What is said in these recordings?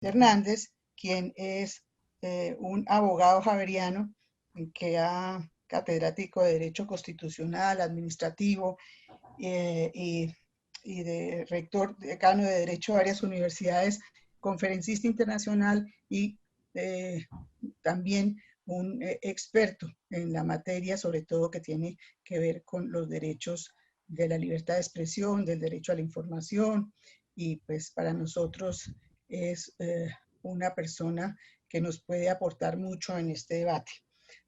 Hernández, quien es un abogado javeriano que ha catedrático de Derecho Constitucional, Administrativo y de rector decano de Derecho de varias universidades, conferencista internacional y también un experto en la materia, sobre todo que tiene que ver con los derechos de la libertad de expresión, del derecho a la información, y pues para nosotros es una persona que nos puede aportar mucho en este debate.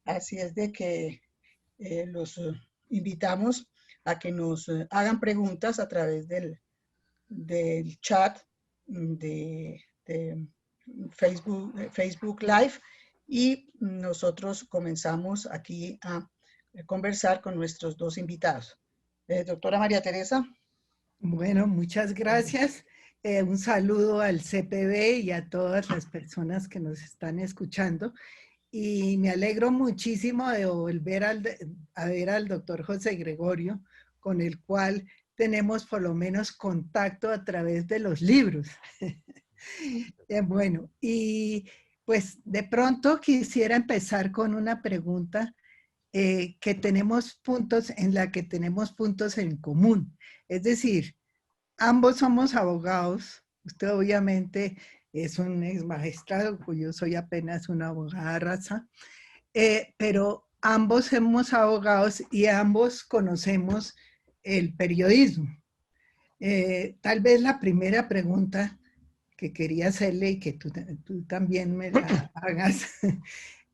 Así es de que los invitamos a que nos hagan preguntas a través del chat de Facebook Live, y nosotros comenzamos aquí a conversar con nuestros dos invitados. Doctora María Teresa. Bueno, muchas gracias. Un saludo al CPB y a todas las personas que nos están escuchando. Y me alegro muchísimo de volver a ver al doctor José Gregorio, con el cual tenemos por lo menos contacto a través de los libros. Bueno, y pues de pronto quisiera empezar con una pregunta que tenemos puntos en la que tenemos puntos en común. Es decir, ambos somos abogados. Usted obviamente es un ex magistrado, pues yo soy apenas una abogada raza, pero ambos somos abogados y ambos conocemos el periodismo. Tal vez la primera pregunta que quería hacerle y que tú también me la hagas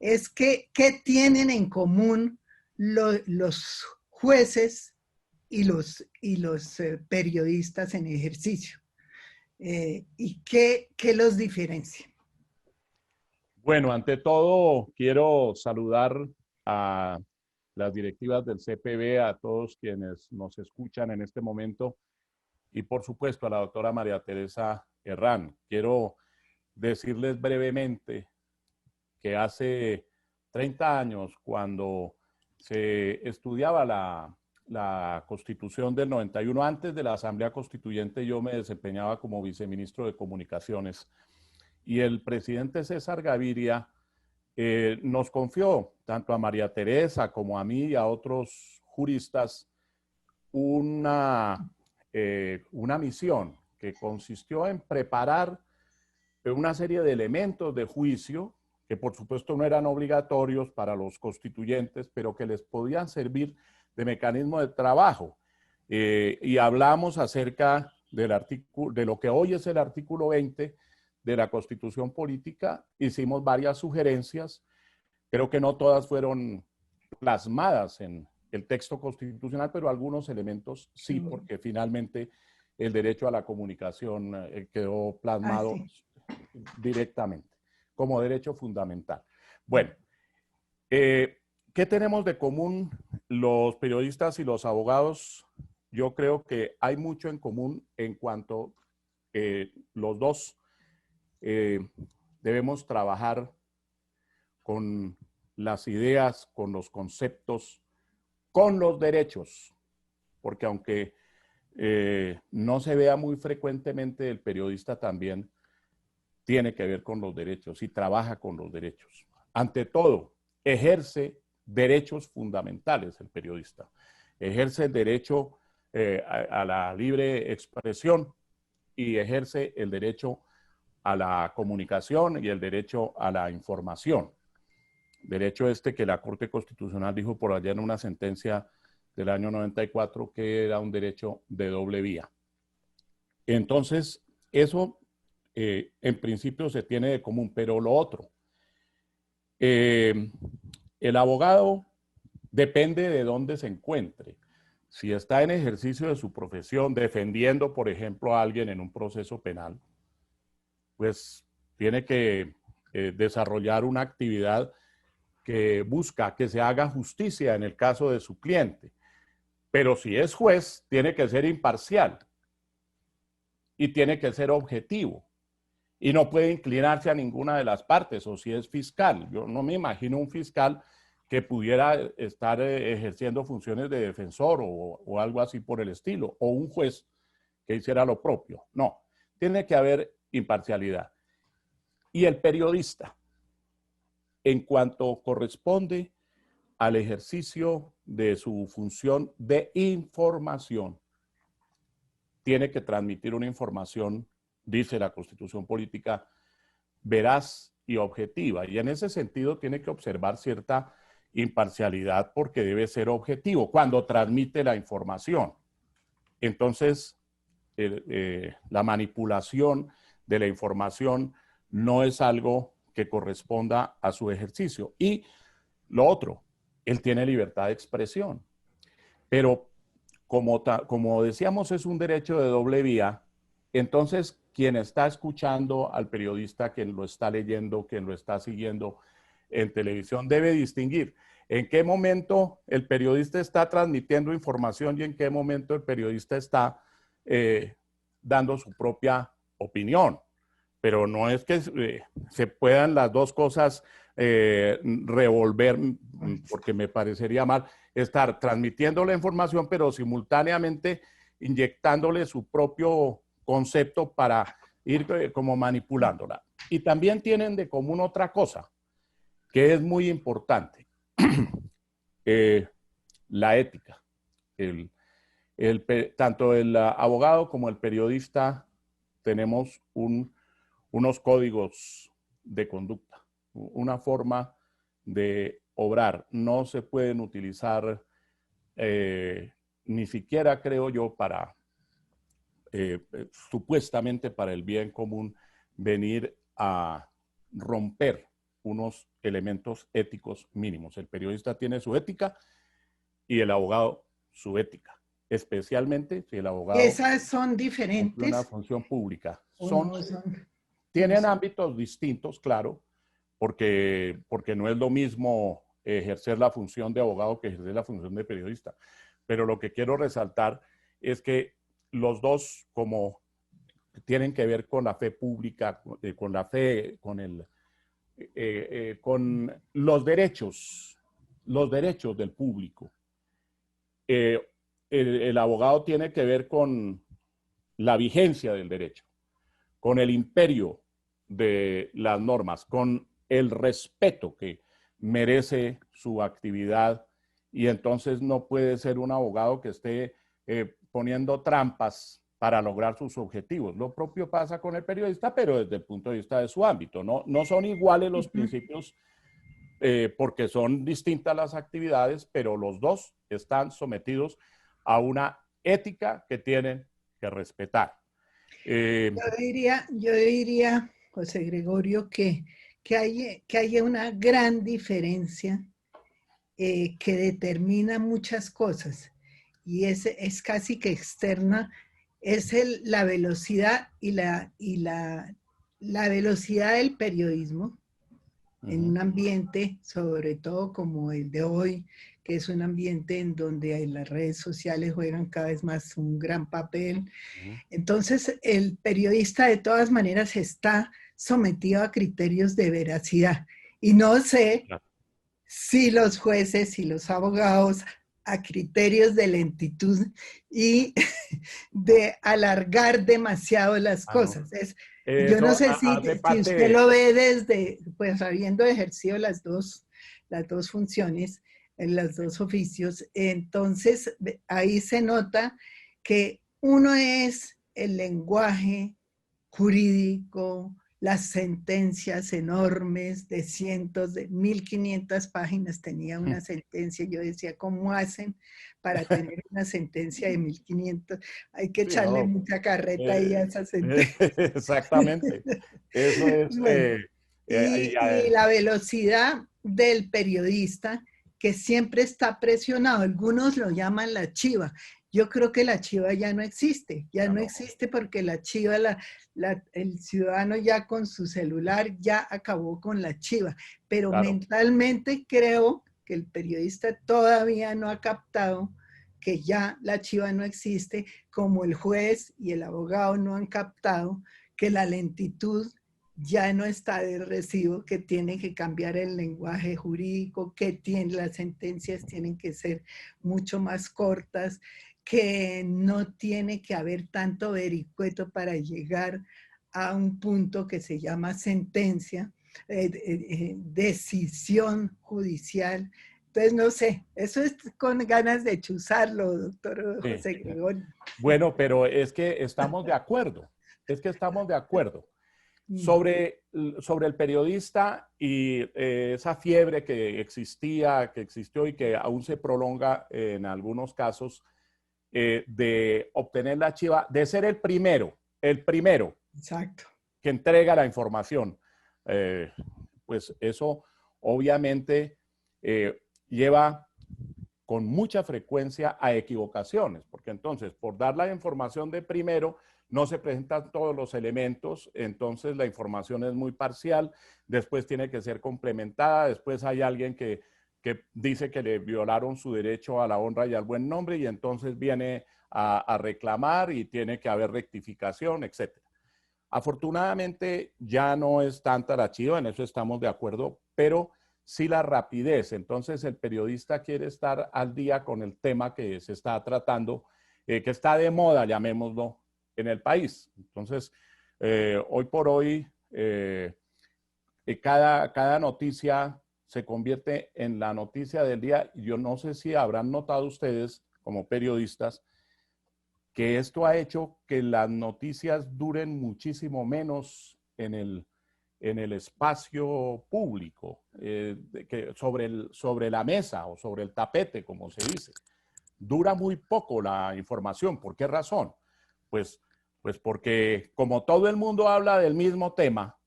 es que, ¿qué tienen en común los jueces y los periodistas en ejercicio? ¿Y qué los diferencia? Bueno, ante todo, quiero saludar a las directivas del CPB, a todos quienes nos escuchan en este momento y, por supuesto, a la doctora María Teresa Herrán. Quiero decirles brevemente que hace 30 años, cuando se estudiaba la Constitución del 91, antes de la Asamblea Constituyente, yo me desempeñaba como viceministro de Comunicaciones y el presidente César Gaviria nos confió, tanto a María Teresa como a mí y a otros juristas, una misión que consistió en preparar una serie de elementos de juicio que por supuesto no eran obligatorios para los constituyentes, pero que les podían servir de mecanismo de trabajo. Y hablamos acerca de lo que hoy es el artículo 20 de la Constitución Política. Hicimos varias sugerencias, creo que no todas fueron plasmadas en el texto constitucional, pero algunos elementos sí, porque finalmente el derecho a la comunicación quedó plasmado directamente como derecho fundamental. Bueno, ¿qué tenemos de común los periodistas y los abogados? Yo creo que hay mucho en común en cuanto los dos debemos trabajar con las ideas, con los conceptos, con los derechos, porque aunque no se vea muy frecuentemente, el periodista también tiene que ver con los derechos y trabaja con los derechos. Ante todo, ejerce derechos fundamentales el periodista. Ejerce el derecho a la libre expresión y ejerce el derecho a la comunicación y el derecho a la información. Derecho este que la Corte Constitucional dijo por allá en una sentencia del año 94 que era un derecho de doble vía. Entonces, eso en principio se tiene de común, pero lo otro, el abogado depende de dónde se encuentre. Si está en ejercicio de su profesión, defendiendo, por ejemplo, a alguien en un proceso penal, pues tiene que desarrollar una actividad que busca que se haga justicia en el caso de su cliente. Pero si es juez, tiene que ser imparcial y tiene que ser objetivo. Y no puede inclinarse a ninguna de las partes, o si es fiscal. Yo no me imagino un fiscal que pudiera estar ejerciendo funciones de defensor o algo así por el estilo, o un juez que hiciera lo propio. No, tiene que haber imparcialidad. y el periodista, en cuanto corresponde al ejercicio de su función de información, tiene que transmitir una información, dice la Constitución Política, veraz y objetiva. Y en ese sentido tiene que observar cierta imparcialidad porque debe ser objetivo cuando transmite la información. Entonces, la manipulación de la información no es algo que corresponda a su ejercicio. Y lo otro, él tiene libertad de expresión, pero como decíamos, es un derecho de doble vía. Entonces, quien está escuchando al periodista, quien lo está leyendo, quien lo está siguiendo en televisión, debe distinguir en qué momento el periodista está transmitiendo información y en qué momento el periodista está dando su propia opinión. Pero no es que se puedan las dos cosas revolver, porque me parecería mal estar transmitiendo la información, pero simultáneamente inyectándole su propio concepto para ir como manipulándola. Y también tienen de común otra cosa, que es muy importante, la ética. Tanto el abogado como el periodista tenemos unos códigos de conducta, una forma de obrar. No se pueden utilizar ni siquiera, creo yo, para supuestamente para el bien común, venir a romper unos elementos éticos mínimos. El periodista tiene su ética y el abogado su ética, especialmente si el abogado Esas son cumple diferentes. una función pública. No son. Tienen ámbitos distintos, claro, porque no es lo mismo ejercer la función de abogado que ejercer la función de periodista. Pero lo que quiero resaltar es que los dos como tienen que ver con la fe pública, con la fe, con los derechos del público. El abogado tiene que ver con la vigencia del derecho, con el imperio de las normas, con el respeto que merece su actividad, y entonces no puede ser un abogado que esté poniendo trampas para lograr sus objetivos. Lo propio pasa con el periodista, pero desde el punto de vista de su ámbito. No son iguales los principios porque son distintas las actividades, pero los dos están sometidos a una ética que tienen que respetar. Yo diría, José Gregorio, que hay una gran diferencia que determina muchas cosas y es casi que externa, es la velocidad y la velocidad del periodismo en un ambiente, sobre todo como el de hoy, que es un ambiente en donde las redes sociales juegan cada vez más un gran papel. Entonces, el periodista de todas maneras está sometido a criterios de veracidad. Y no sé si los jueces y los abogados a criterios de lentitud y de alargar demasiado las cosas. Yo no sé si usted lo ve desde, pues habiendo ejercido las dos funciones, en los dos oficios, entonces ahí se nota que uno es el lenguaje jurídico, las sentencias enormes de cientos, de 1500 páginas tenía una sentencia. Yo decía, ¿cómo hacen para tener una sentencia de 1500? Hay que echarle mucha carreta ahí a esa sentencia. Exactamente. Eso es. Bueno, y la velocidad del periodista que siempre está presionado. Algunos lo llaman la chiva. Yo creo que la chiva ya no existe, no existe porque la chiva, el ciudadano ya con su celular ya acabó con la chiva, pero mentalmente creo que el periodista todavía no ha captado que ya la chiva no existe, como el juez y el abogado no han captado que la lentitud ya no está de recibo, que tiene que cambiar el lenguaje jurídico, que las sentencias tienen que ser mucho más cortas, que no tiene que haber tanto vericueto para llegar a un punto que se llama sentencia, decisión judicial. Entonces, no sé, eso es con ganas de chuzarlo, doctor Sí. José Gregorio. Bueno, pero es que estamos de acuerdo, es que estamos de acuerdo. Sobre el periodista y esa fiebre que existía, que existió y que aún se prolonga en algunos casos, de obtener la chiva, de ser el primero Exacto. que entrega la información. Pues eso obviamente lleva con mucha frecuencia a equivocaciones, porque entonces por dar la información de primero no se presentan todos los elementos, entonces la información es muy parcial, después tiene que ser complementada, después hay alguien que dice que le violaron su derecho a la honra y al buen nombre y entonces viene a reclamar y tiene que haber rectificación, etc. Afortunadamente ya no es tanta la chiva, en eso estamos de acuerdo, pero sí la rapidez. Entonces el periodista quiere estar al día con el tema que se está tratando, que está de moda, llamémoslo, en el país. Entonces, hoy por hoy, cada noticia se convierte en la noticia del día. Yo no sé si habrán notado ustedes, como periodistas, que esto ha hecho que las noticias duren muchísimo menos en el espacio público, que sobre la mesa o sobre el tapete, como se dice. Dura muy poco la información. ¿Por qué razón? Pues porque como todo el mundo habla del mismo tema,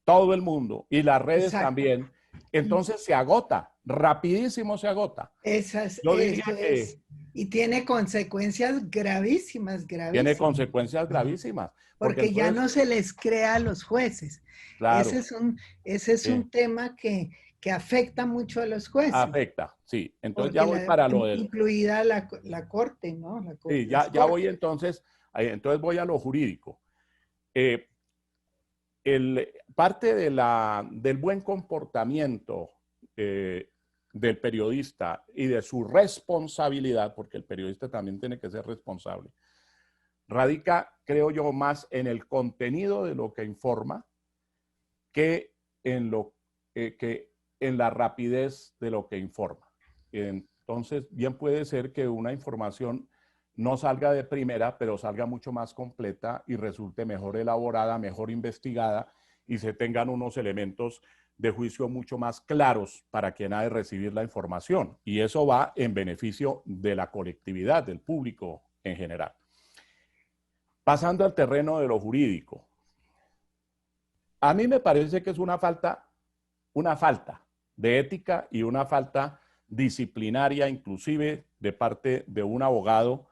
todo el mundo, y las redes Exacto. también, entonces se agota, rapidísimo se agota. Yo diría Eso que es. Y tiene consecuencias gravísimas, tiene gravísimas. consecuencias gravísimas, porque Porque ya entonces, no se les crea a los jueces. claro, Ese es un tema que afecta mucho a los jueces, afecta, sí. Entonces ya porque voy para lo del, incluida la corte, ¿no? sí, Las ya voy cortes. entonces voy a lo jurídico. Eh, parte del buen comportamiento del periodista y de su responsabilidad, porque el periodista también tiene que ser responsable, radica, creo yo, más en el contenido de lo que informa que que en la rapidez de lo que informa. Entonces, bien puede ser que una información no salga de primera, pero salga mucho más completa y resulte mejor elaborada, mejor investigada y se tengan unos elementos de juicio mucho más claros para quien ha de recibir la información. Y eso va en beneficio de la colectividad, del público en general. Pasando al terreno de lo jurídico. A mí me parece que es una falta de ética y una falta disciplinaria, inclusive de parte de un abogado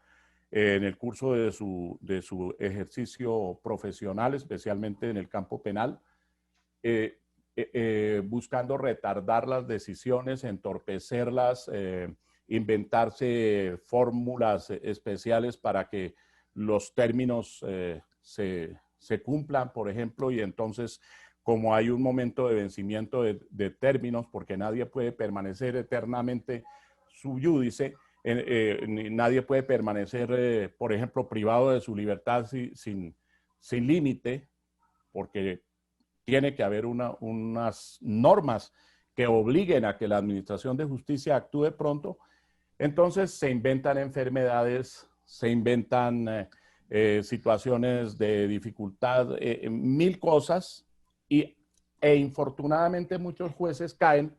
en el curso de su ejercicio profesional, especialmente en el campo penal, buscando retardar las decisiones, entorpecerlas, inventarse fórmulas especiales para que los términos se cumplan, por ejemplo, y entonces como hay un momento de vencimiento de términos, porque nadie puede permanecer eternamente sub iudice, nadie puede permanecer, por ejemplo, privado de su libertad sin límite, porque tiene que haber unas normas que obliguen a que la administración de justicia actúe pronto. Entonces se inventan enfermedades, se inventan situaciones de dificultad, mil cosas, infortunadamente muchos jueces caen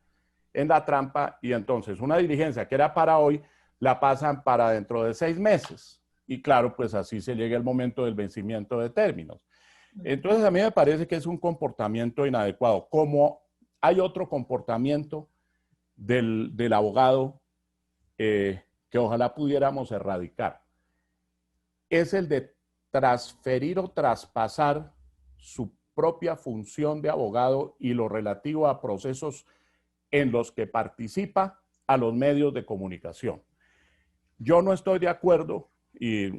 en la trampa y entonces una diligencia que era para hoy la pasan para dentro de 6 meses. Y claro, pues así se llega el momento del vencimiento de términos. Entonces a mí me parece que es un comportamiento inadecuado. Como hay otro comportamiento del abogado que ojalá pudiéramos erradicar, es el de transferir o traspasar su propia función de abogado y lo relativo a procesos en los que participa a los medios de comunicación. Yo no estoy de acuerdo y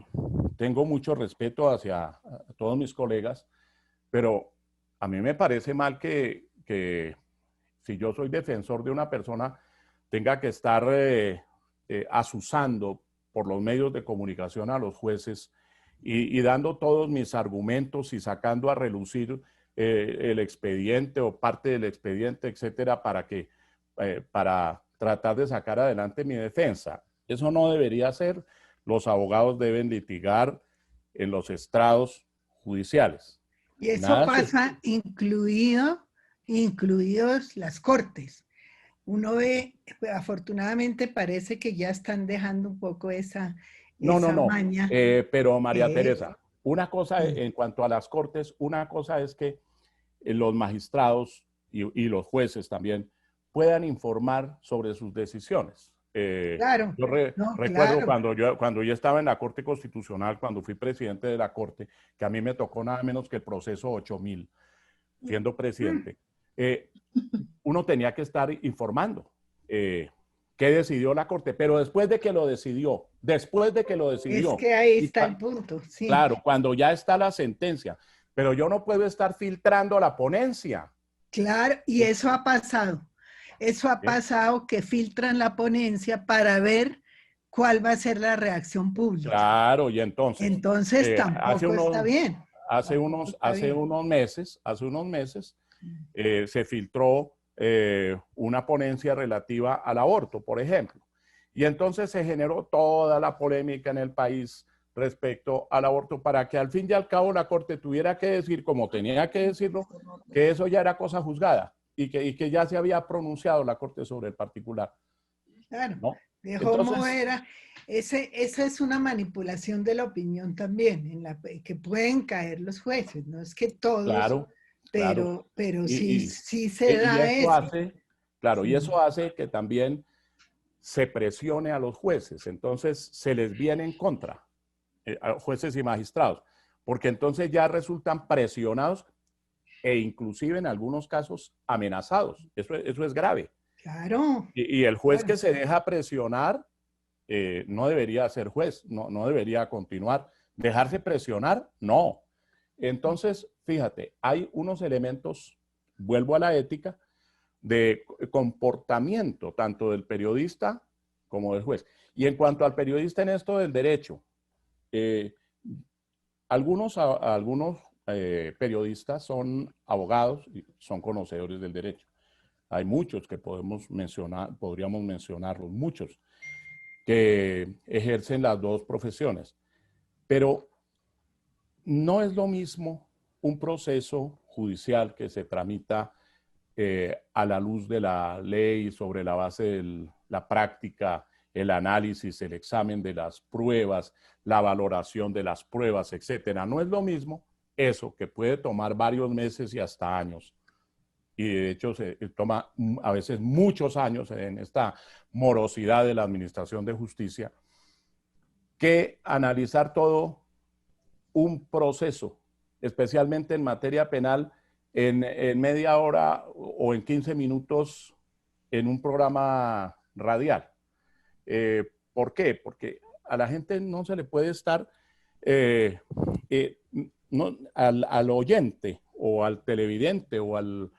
tengo mucho respeto hacia todos mis colegas, pero a mí me parece mal que si yo soy defensor de una persona, tenga que estar asusando por los medios de comunicación a los jueces y dando todos mis argumentos y sacando a relucir el expediente o parte del expediente, etcétera, para tratar de sacar adelante mi defensa. Eso no debería ser. Los abogados deben litigar en los estrados judiciales. Y eso Nada pasa incluidos las cortes. Uno ve, afortunadamente parece que ya están dejando un poco esa maña. Pero María Teresa, una cosa en cuanto a las cortes, una cosa es que los magistrados y los jueces también puedan informar sobre sus decisiones. Claro. Yo recuerdo cuando yo estaba en la Corte Constitucional, cuando fui presidente de la Corte, que a mí me tocó nada menos que el proceso 8000, siendo presidente, uno tenía que estar informando qué decidió la Corte, pero después de que lo decidió. Es que ahí está el punto, sí. Claro, cuando ya está la sentencia, pero yo no puedo estar filtrando la ponencia. Claro, y eso ha pasado. Eso ha pasado, que filtran la ponencia para ver cuál va a ser la reacción pública. Claro, y entonces tampoco está bien. Hace unos meses se filtró una ponencia relativa al aborto, por ejemplo. Y entonces se generó toda la polémica en el país respecto al aborto para que al fin y al cabo la Corte tuviera que decir, como tenía que decirlo, que eso ya era cosa juzgada y que ya se había pronunciado la Corte sobre el particular. Claro, ¿no? ¿cómo era? Esa es una manipulación de la opinión también, en la que pueden caer los jueces, no es que todos, claro. pero sí se da eso. Y eso hace que también se presione a los jueces, entonces se les viene en contra, a jueces y magistrados, porque entonces ya resultan presionados e inclusive en algunos casos amenazados. Eso es grave. Claro. Y el juez que se deja presionar no debería ser juez, no debería continuar. ¿Dejarse presionar? No. Entonces, fíjate, hay unos elementos, vuelvo a la ética, de comportamiento, tanto del periodista como del juez. Y en cuanto al periodista en esto del derecho, algunos periodistas son abogados y son conocedores del derecho. Hay muchos que podríamos mencionarlos, muchos que ejercen las dos profesiones. Pero no es lo mismo un proceso judicial que se tramita a la luz de la ley, sobre la base de la práctica, el análisis, el examen de las pruebas, la valoración de las pruebas, etcétera. No es lo mismo eso, que puede tomar varios meses y hasta años. Y de hecho se toma a veces muchos años en esta morosidad de la administración de justicia, que analizar todo un proceso, especialmente en materia penal, en media hora o en 15 minutos en un programa radial. ¿Por qué? Porque a la gente no se le puede estar, al oyente o al televidente o al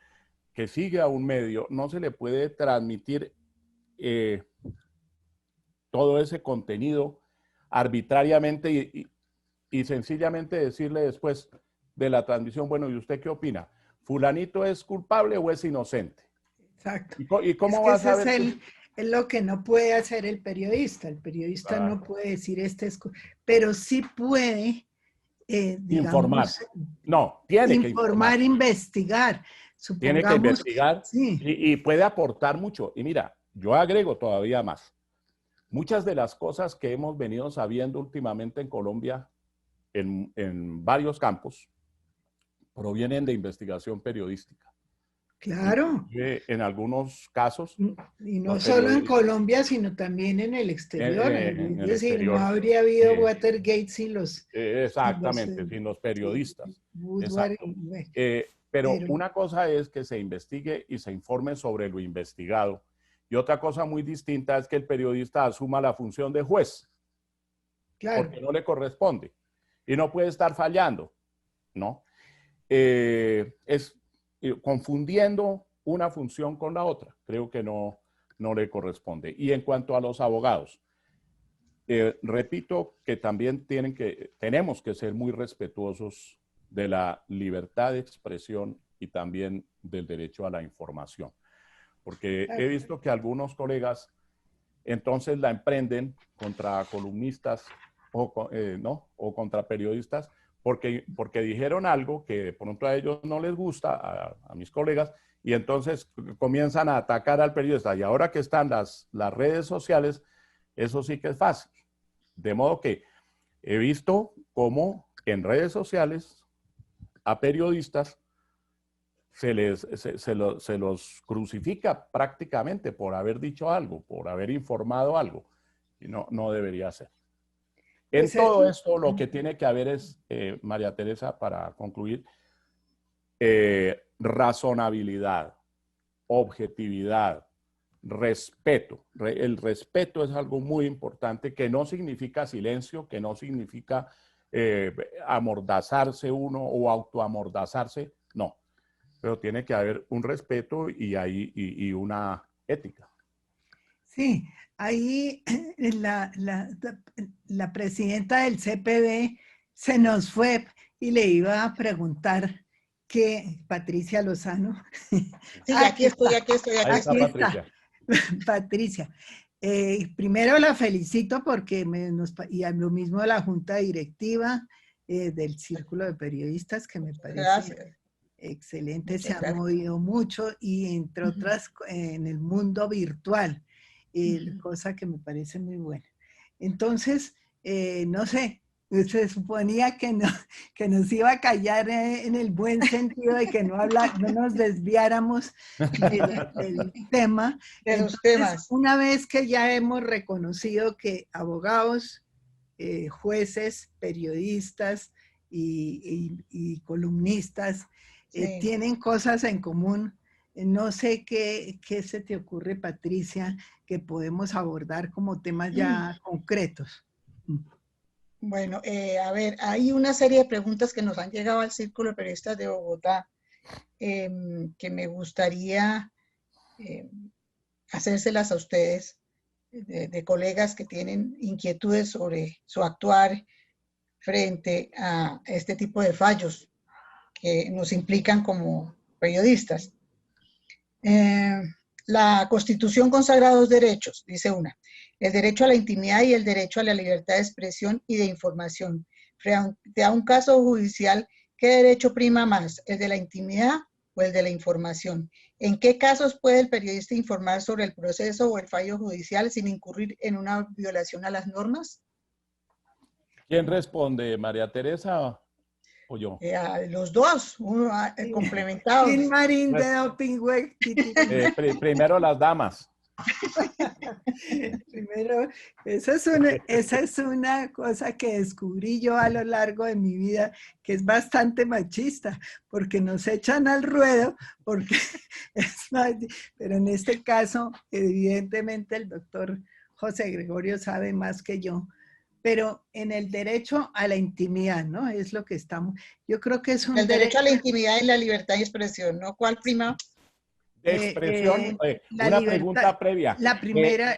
que sigue a un medio, no se le puede transmitir todo ese contenido arbitrariamente y sencillamente decirle después de la transmisión, bueno, ¿y usted qué opina? ¿Fulanito es culpable o es inocente? Exacto. ¿Y cómo va a saber? Es lo que no puede hacer el periodista. El periodista no puede decir pero sí puede, informar. No, tiene que informar. Investigar. Tiene que investigar y puede aportar mucho. Y mira, yo agrego todavía más. Muchas de las cosas que hemos venido sabiendo últimamente en Colombia, en varios campos, provienen de investigación periodística. Claro. En algunos casos. Y no solo en Colombia, sino también en el exterior. Es decir, no habría habido Watergate sin los... Exactamente, sin los periodistas. Pero una cosa es que se investigue y se informe sobre lo investigado. Y otra cosa muy distinta es que el periodista asuma la función de juez. Claro. Porque no le corresponde. Y no puede estar fallando, ¿no? Confundiendo una función con la otra. Creo que no le corresponde. Y en cuanto a los abogados, repito que también tenemos que ser muy respetuosos de la libertad de expresión y también del derecho a la información. Porque he visto que algunos colegas entonces la emprenden contra columnistas ¿no? o contra periodistas porque dijeron algo que de pronto a ellos no les gusta, a mis colegas, y entonces comienzan a atacar al periodista. Y ahora que están las redes sociales, eso sí que es fácil. De modo que he visto cómo en redes sociales a periodistas se los crucifica prácticamente por haber dicho algo, por haber informado algo. Y no debería ser. En Pues todo esto lo que tiene que haber es, María Teresa, para concluir, razonabilidad, objetividad, respeto. El respeto es algo muy importante que no significa silencio, que no significa amordazarse uno o autoamordazarse, no. Pero tiene que haber un respeto y una ética. Sí, ahí la presidenta del CPB se nos fue y le iba a preguntar que Patricia Lozano. Sí, aquí estoy. Ahí está Patricia. Patricia, primero la felicito porque y a lo mismo la junta directiva del Círculo de Periodistas, que me parece Gracias. excelente, Muchas se ha gracias. movido mucho y entre otras en el mundo virtual, cosa que me parece muy buena. Entonces, no sé, se suponía que nos iba a callar en el buen sentido de que no nos desviáramos del tema. De los Entonces, temas. una vez que ya hemos reconocido que abogados, jueces, periodistas y columnistas Sí. tienen cosas en común, no sé qué se te ocurre, Patricia, que podemos abordar como temas ya concretos. Bueno, a ver, hay una serie de preguntas que nos han llegado al Círculo de Periodistas de Bogotá que me gustaría hacérselas a ustedes, de colegas que tienen inquietudes sobre su actuar frente a este tipo de fallos que nos implican como periodistas. La Constitución consagra dos derechos, dice una: el derecho a la intimidad y el derecho a la libertad de expresión y de información. Frente a un caso judicial, ¿qué derecho prima más, el de la intimidad o el de la información? ¿En qué casos puede el periodista informar sobre el proceso o el fallo judicial sin incurrir en una violación a las normas? ¿Quién responde, María Teresa o yo? Los dos, complementados. Sin Marín de Dopingüe. Primero las damas. Primero, esa es una cosa que descubrí yo a lo largo de mi vida, que es bastante machista, porque nos echan al ruedo, porque pero en este caso, evidentemente el doctor José Gregorio sabe más que yo, pero en el derecho a la intimidad, ¿no? Es lo que estamos, yo creo que es un el derecho a la intimidad y la libertad de expresión, ¿no? ¿Cuál prima? De expresión, una pregunta previa. La primera.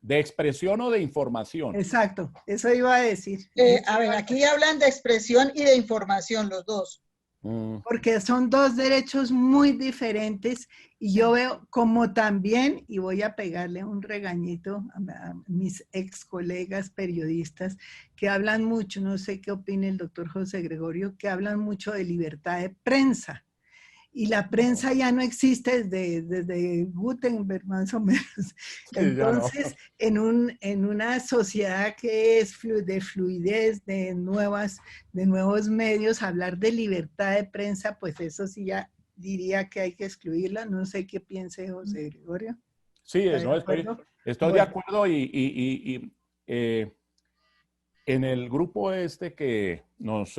¿De expresión o de información? Exacto, eso iba a decir. A ver, aquí hablan de expresión y de información, los dos. Porque son dos derechos muy diferentes y yo veo como también, y voy a pegarle un regañito a mis ex colegas periodistas que hablan mucho, no sé qué opina el doctor José Gregorio, que hablan mucho de libertad de prensa. Y la prensa ya no existe desde Gutenberg, más o menos. Entonces, en una sociedad que es de fluidez, de nuevos medios, hablar de libertad de prensa, pues eso sí ya diría que hay que excluirla. No sé qué piense José Gregorio. Sí, no, estoy de acuerdo y en el grupo que nos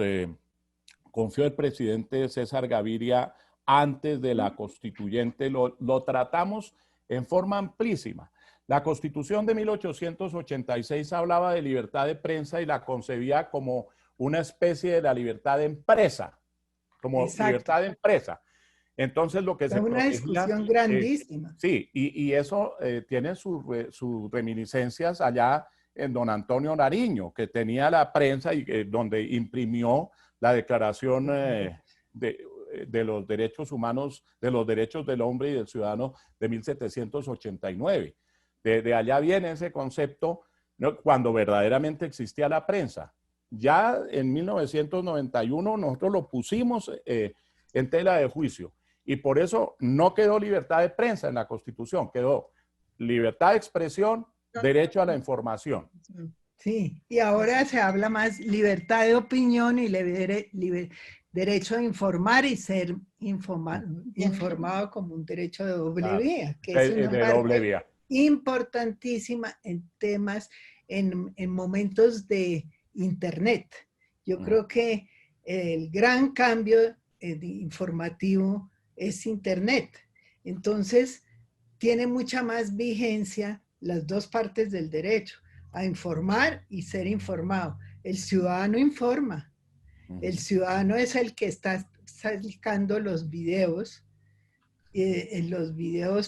confió el presidente César Gaviria antes de la constituyente, lo tratamos en forma amplísima. La Constitución de 1886 hablaba de libertad de prensa y la concebía como una especie de la libertad de empresa, como Exacto. Libertad de empresa. Entonces lo que se protegía... una discusión grandísima. Sí, y eso tiene sus reminiscencias allá en don Antonio Nariño, que tenía la prensa y donde imprimió la Declaración de los Derechos Humanos, de los Derechos del Hombre y del Ciudadano de 1789. De allá viene ese concepto, ¿no?, cuando verdaderamente existía la prensa. Ya en 1991 nosotros lo pusimos en tela de juicio y por eso no quedó libertad de prensa en la Constitución, quedó libertad de expresión, derecho a la información. Sí, y ahora se habla más libertad de opinión y derecho a informar y ser informado como un derecho de doble vía, que es una de doble vía importantísima en temas, en momentos de Internet. Yo creo que el gran cambio informativo es Internet. Entonces, tiene mucha más vigencia las dos partes del derecho, a informar y ser informado. El ciudadano informa. El ciudadano es el que está sacando los videos,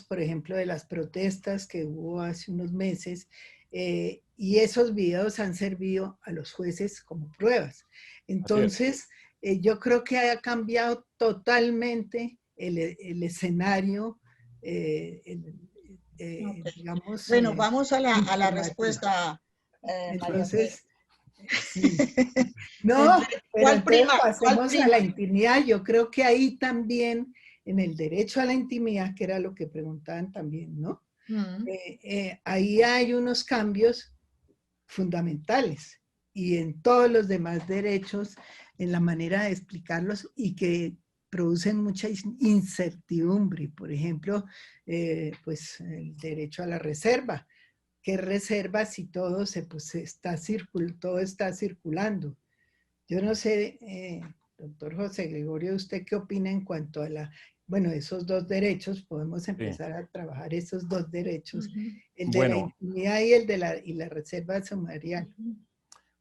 por ejemplo, de las protestas que hubo hace unos meses, y esos videos han servido a los jueces como pruebas. Entonces, yo creo que ha cambiado totalmente el escenario, digamos. Bueno, vamos a la respuesta. Entonces, sí. No, pero ¿Cuál prima? pasemos a la intimidad. Yo creo que ahí también, en el derecho a la intimidad, que era lo que preguntaban también, ¿no? Ahí hay unos cambios fundamentales y en todos los demás derechos, en la manera de explicarlos y que producen mucha incertidumbre. Por ejemplo, pues el derecho a la reserva. ¿Qué reserva si todo todo está circulando? Yo no sé, doctor José Gregorio, ¿usted qué opina en cuanto a esos dos derechos? Podemos empezar a trabajar esos dos derechos, el de la intimidad y el de la reserva sumarial.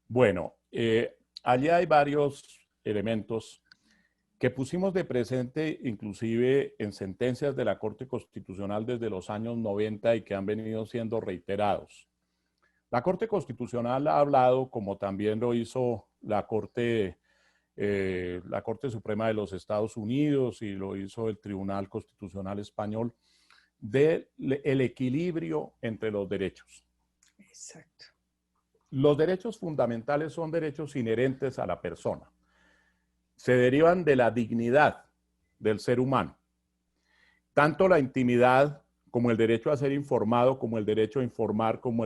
Bueno, allí hay varios elementos que pusimos de presente inclusive en sentencias de la Corte Constitucional desde los años 90 y que han venido siendo reiterados. La Corte Constitucional ha hablado, como también lo hizo la Corte Suprema de los Estados Unidos y lo hizo el Tribunal Constitucional Español, del equilibrio entre los derechos. Exacto. Los derechos fundamentales son derechos inherentes a la persona. Se derivan de la dignidad del ser humano. Tanto la intimidad como el derecho a ser informado, como el derecho a informar, como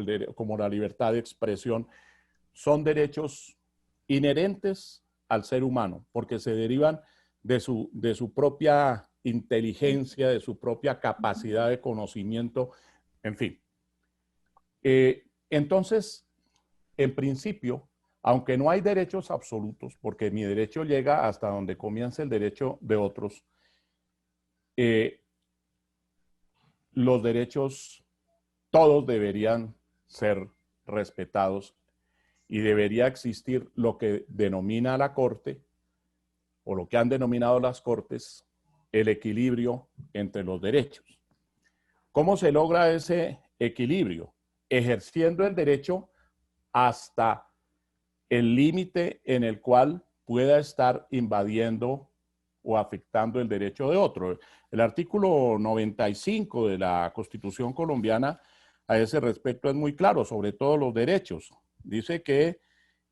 la libertad de expresión, son derechos inherentes al ser humano, porque se derivan de su propia inteligencia, de su propia capacidad de conocimiento, en fin. Entonces, en principio, aunque no hay derechos absolutos, porque mi derecho llega hasta donde comienza el derecho de otros, los derechos todos deberían ser respetados y debería existir lo que denomina la Corte, o lo que han denominado las Cortes, el equilibrio entre los derechos. ¿Cómo se logra ese equilibrio? Ejerciendo el derecho hasta el límite en el cual pueda estar invadiendo o afectando el derecho de otro. El artículo 95 de la Constitución colombiana a ese respecto es muy claro, sobre todo los derechos. Dice que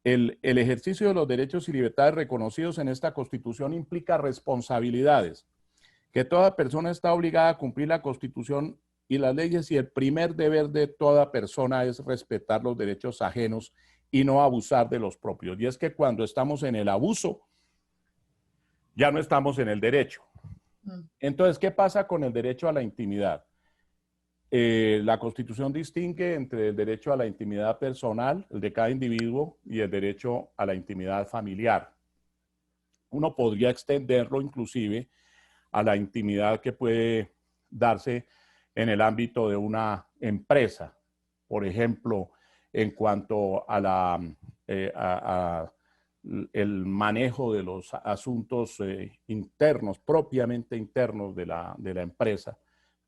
el ejercicio de los derechos y libertades reconocidos en esta Constitución implica responsabilidades, que toda persona está obligada a cumplir la Constitución y las leyes, y el primer deber de toda persona es respetar los derechos ajenos y no abusar de los propios. Y es que cuando estamos en el abuso, ya no estamos en el derecho. Entonces, ¿qué pasa con el derecho a la intimidad? La Constitución distingue entre el derecho a la intimidad personal, el de cada individuo, y el derecho a la intimidad familiar. Uno podría extenderlo inclusive a la intimidad que puede darse en el ámbito de una empresa. Por ejemplo, en cuanto a el manejo de los asuntos internos, propiamente internos de la empresa,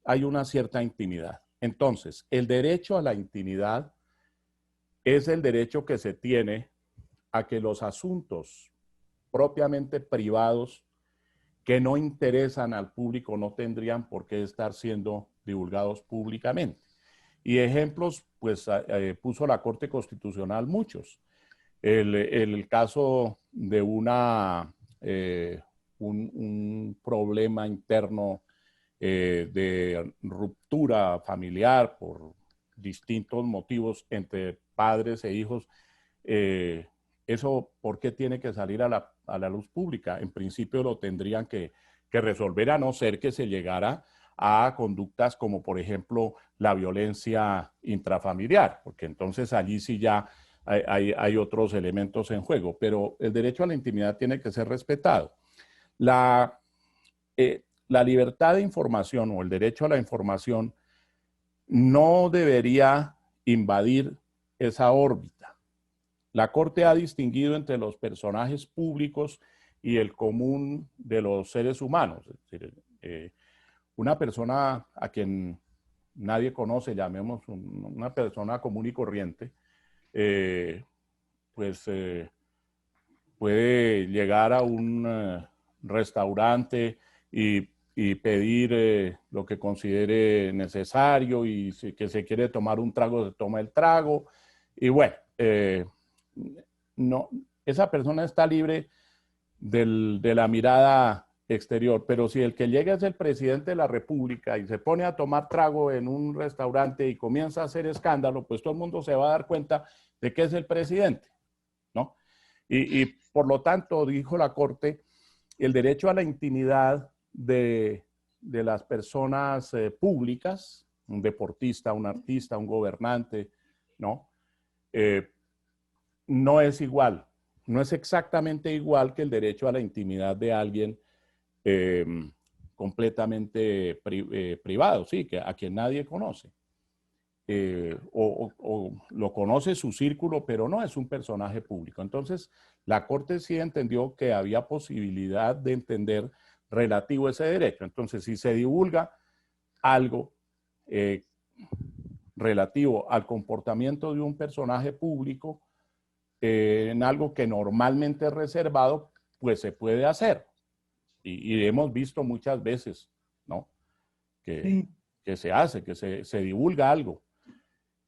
hay una cierta intimidad. Entonces, el derecho a la intimidad es el derecho que se tiene a que los asuntos propiamente privados que no interesan al público no tendrían por qué estar siendo divulgados públicamente. Y ejemplos, pues puso la Corte Constitucional muchos. El caso de un problema interno de ruptura familiar por distintos motivos entre padres e hijos, eso, ¿por qué tiene que salir a la luz pública? En principio lo tendrían que resolver, a no ser que se llegara a conductas como, por ejemplo, la violencia intrafamiliar, porque entonces allí sí ya hay otros elementos en juego, pero el derecho a la intimidad tiene que ser respetado. La libertad de información o el derecho a la información no debería invadir esa órbita. La Corte ha distinguido entre los personajes públicos y el común de los seres humanos. Es decir, una persona a quien nadie conoce, llamemos una persona común y corriente, puede llegar a un restaurante y pedir lo que considere necesario, y si que se quiere tomar un trago, se toma el trago. Y bueno, no, esa persona está libre de la mirada exterior, pero si el que llega es el presidente de la República y se pone a tomar trago en un restaurante y comienza a hacer escándalo, pues todo el mundo se va a dar cuenta de que es el presidente, ¿no? Y por lo tanto, dijo la Corte, el derecho a la intimidad de las personas públicas, un deportista, un artista, un gobernante, ¿no? No es igual, no es exactamente igual que el derecho a la intimidad de alguien completamente privado, sí, a quien nadie conoce. O lo conoce su círculo, pero no es un personaje público. Entonces, la Corte sí entendió que había posibilidad de entender relativo a ese derecho. Entonces, si se divulga algo relativo al comportamiento de un personaje público, en algo que normalmente es reservado, pues se puede hacer. Y hemos visto muchas veces, ¿no? Que se hace, que se divulga algo.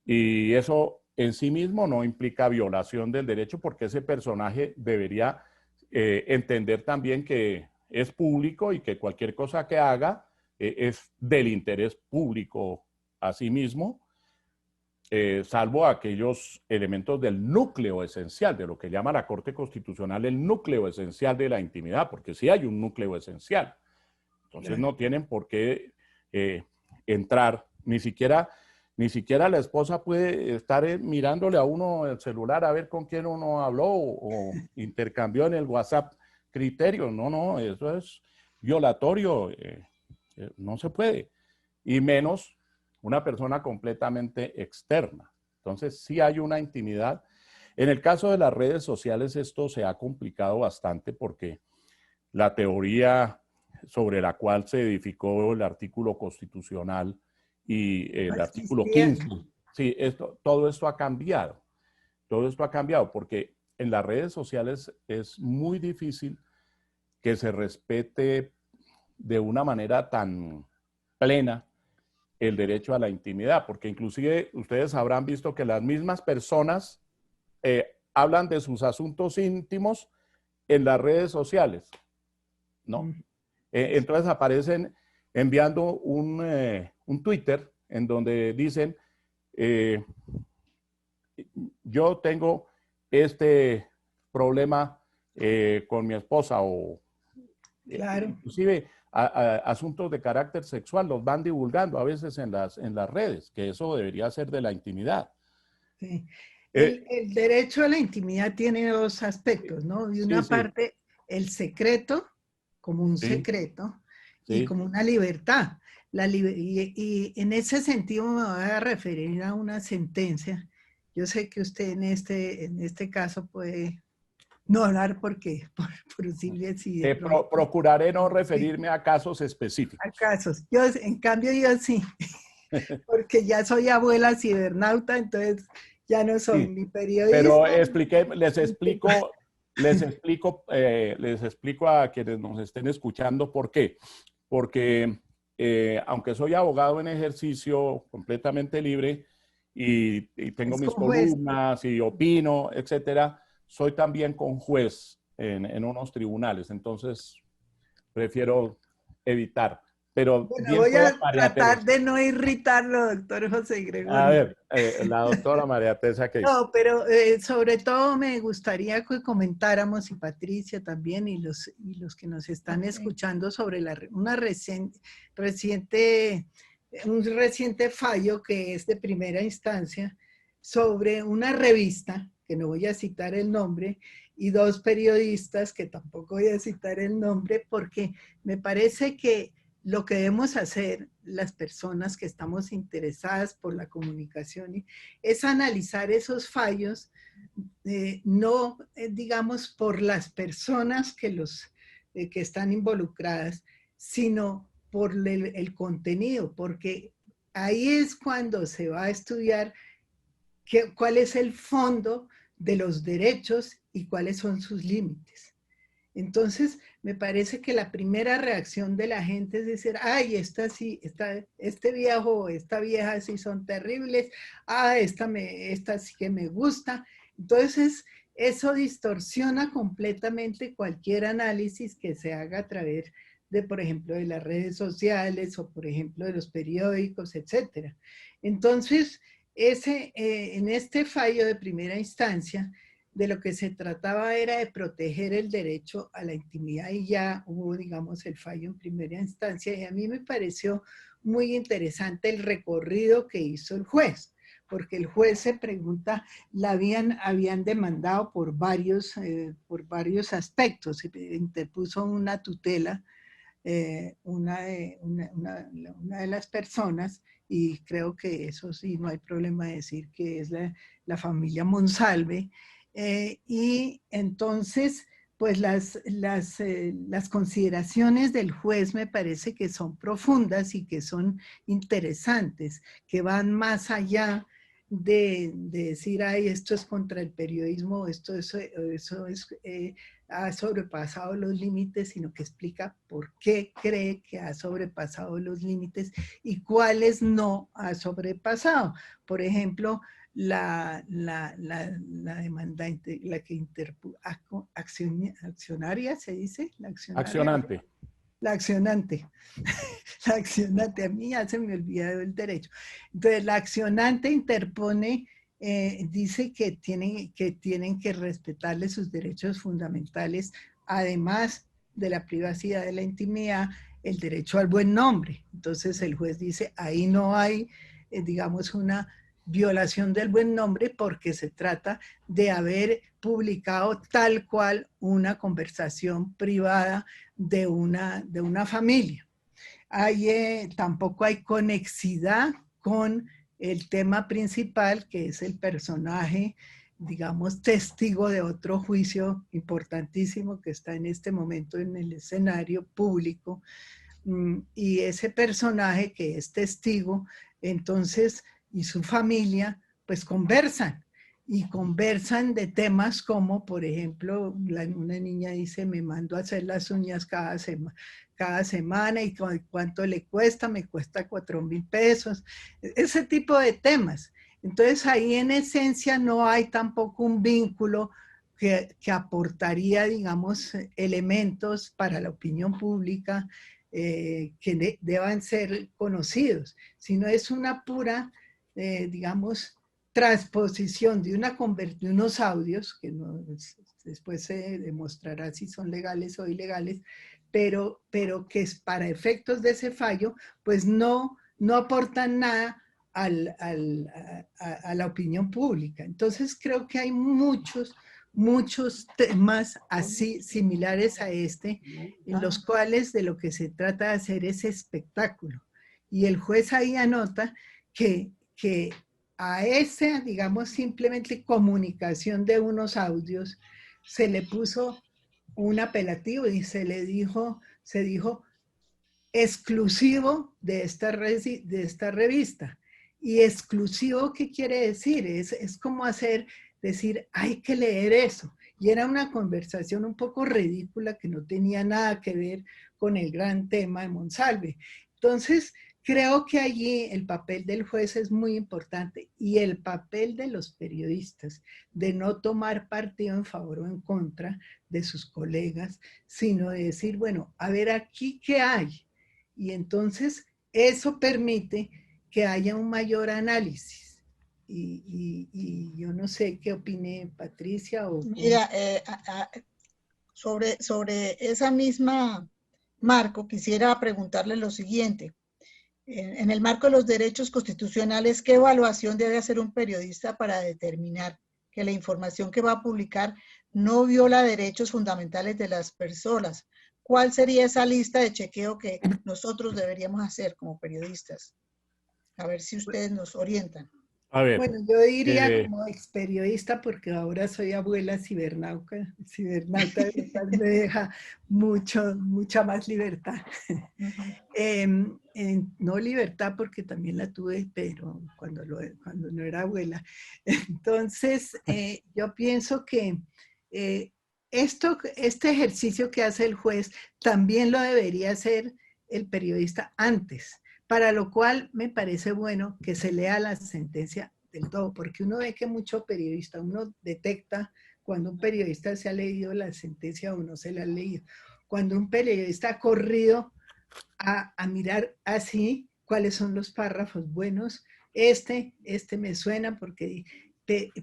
Y eso en sí mismo no implica violación del derecho, porque ese personaje debería entender también que es público y que cualquier cosa que haga es del interés público a sí mismo, salvo aquellos elementos del núcleo esencial, de lo que llama la Corte Constitucional el núcleo esencial de la intimidad, porque sí hay un núcleo esencial. Entonces no tienen por qué entrar, ni siquiera la esposa puede estar mirándole a uno el celular a ver con quién uno habló o intercambió en el WhatsApp criterios. No, eso es violatorio, no se puede. Y menos una persona completamente externa. Entonces sí hay una intimidad. En el caso de las redes sociales esto se ha complicado bastante, porque la teoría sobre la cual se edificó el artículo constitucional y el artículo 15. Sí, todo esto ha cambiado. Todo esto ha cambiado porque en las redes sociales es muy difícil que se respete de una manera tan plena el derecho a la intimidad, porque inclusive ustedes habrán visto que las mismas personas hablan de sus asuntos íntimos en las redes sociales, ¿no? Entonces aparecen enviando un Twitter en donde dicen, yo tengo este problema con mi esposa, o inclusive asuntos de carácter sexual los van divulgando a veces en las redes, que eso debería ser de la intimidad. Sí. El derecho a la intimidad tiene dos aspectos, ¿no? De una parte, el secreto, como un secreto, y como una libertad. Y en ese sentido me voy a referir a una sentencia. Yo sé que usted en este caso puede no hablar porque por Silvia sí. Procuraré no referirme a casos específicos. A casos. En cambio yo sí, porque ya soy abuela cibernauta, entonces ya no soy Sí, ni pero periodista. les explico a quienes nos estén escuchando por qué. Porque aunque soy abogado en ejercicio completamente libre y tengo Es mis con juez. columnas y opino, etcétera, soy también conjuez en unos tribunales. Entonces, prefiero evitar. Pero Bueno, bien voy pueda a María tratar Teresa. de no irritarlo, doctor José A Gregorio. ver, la doctora María Teresa, ¿qué dice? No, pero sobre todo me gustaría que comentáramos, y Patricia también, y los que nos están escuchando, sobre reciente, un reciente fallo que es de primera instancia sobre una revista, que no voy a citar el nombre, y dos periodistas, que tampoco voy a citar el nombre, porque me parece que lo que debemos hacer las personas que estamos interesadas por la comunicación es analizar esos fallos, no, digamos, por las personas que están involucradas, sino por el contenido, porque ahí es cuando se va a estudiar cuál es el fondo de los derechos y cuáles son sus límites. Entonces, me parece que la primera reacción de la gente es decir, ay, este viejo o esta vieja sí son terribles, esta sí que me gusta. Entonces, eso distorsiona completamente cualquier análisis que se haga a través de, por ejemplo, de las redes sociales o, por ejemplo, de los periódicos, etcétera. Entonces, en este fallo de primera instancia, de lo que se trataba era de proteger el derecho a la intimidad y ya hubo, digamos, el fallo en primera instancia y a mí me pareció muy interesante el recorrido que hizo el juez, porque el juez se pregunta, habían demandado por varios aspectos, interpuso una tutela, una de las personas, y creo que eso sí, no hay problema de decir que es la familia Monsalve, y entonces, pues las consideraciones del juez me parece que son profundas y que son interesantes, que van más allá de decir, ay, esto es contra el periodismo, eso ha sobrepasado los límites, sino que explica por qué cree que ha sobrepasado los límites y cuáles no ha sobrepasado. Por ejemplo, la demandante, la que accionaria, se dice, la accionaria, Accionante. la accionante, la accionante, a mí ya se me olvidó el derecho. Entonces, la accionante interpone, dice que tienen que respetarle sus derechos fundamentales, además de la privacidad, de la intimidad, el derecho al buen nombre. Entonces, el juez dice, ahí no hay, digamos, una violación del buen nombre porque se trata de haber publicado tal cual una conversación privada de una familia. Tampoco hay conexidad con el tema principal, que es el personaje, digamos, testigo de otro juicio importantísimo que está en este momento en el escenario público. Y ese personaje que es testigo, entonces, y su familia, pues conversan. Y conversan de temas como, por ejemplo, una niña dice, me mando a hacer las uñas cada semana y cuánto le cuesta, me cuesta 4,000 pesos, ese tipo de temas. Entonces ahí en esencia no hay tampoco un vínculo que aportaría, digamos, elementos para la opinión pública que deban ser conocidos, sino es una pura, digamos, transposición de unos audios, que no, después se demostrará si son legales o ilegales, pero que es para efectos de ese fallo, pues no aportan nada a la opinión pública. Entonces creo que hay muchos temas así similares a este, en los cuales de lo que se trata de hacer es espectáculo. Y el juez ahí anota que a esa, digamos, simplemente comunicación de unos audios, se le puso un apelativo y se dijo exclusivo de esta revista. Y exclusivo, ¿qué quiere decir? Es como decir, hay que leer eso. Y era una conversación un poco ridícula que no tenía nada que ver con el gran tema de Monsalve. Entonces, creo que allí el papel del juez es muy importante y el papel de los periodistas de no tomar partido en favor o en contra de sus colegas, sino de decir, bueno, a ver aquí qué hay. Y entonces eso permite que haya un mayor análisis. Y yo no sé qué opine Patricia o cómo. Mira, sobre esa misma marco, quisiera preguntarle lo siguiente. En el marco de los derechos constitucionales, ¿qué evaluación debe hacer un periodista para determinar que la información que va a publicar no viola derechos fundamentales de las personas? ¿Cuál sería esa lista de chequeo que nosotros deberíamos hacer como periodistas? A ver si ustedes nos orientan. A ver, Bueno, yo diría como ex periodista, porque ahora soy abuela cibernauta, lo cual me deja mucha más libertad. No libertad porque también la tuve, pero cuando no era abuela. Entonces, yo pienso que este ejercicio que hace el juez también lo debería hacer el periodista antes, para lo cual me parece bueno que se lea la sentencia del todo, porque uno ve que mucho periodista, uno detecta cuando un periodista se ha leído la sentencia o no se la ha leído. Cuando un periodista ha corrido a mirar así cuáles son los párrafos buenos, este me suena porque,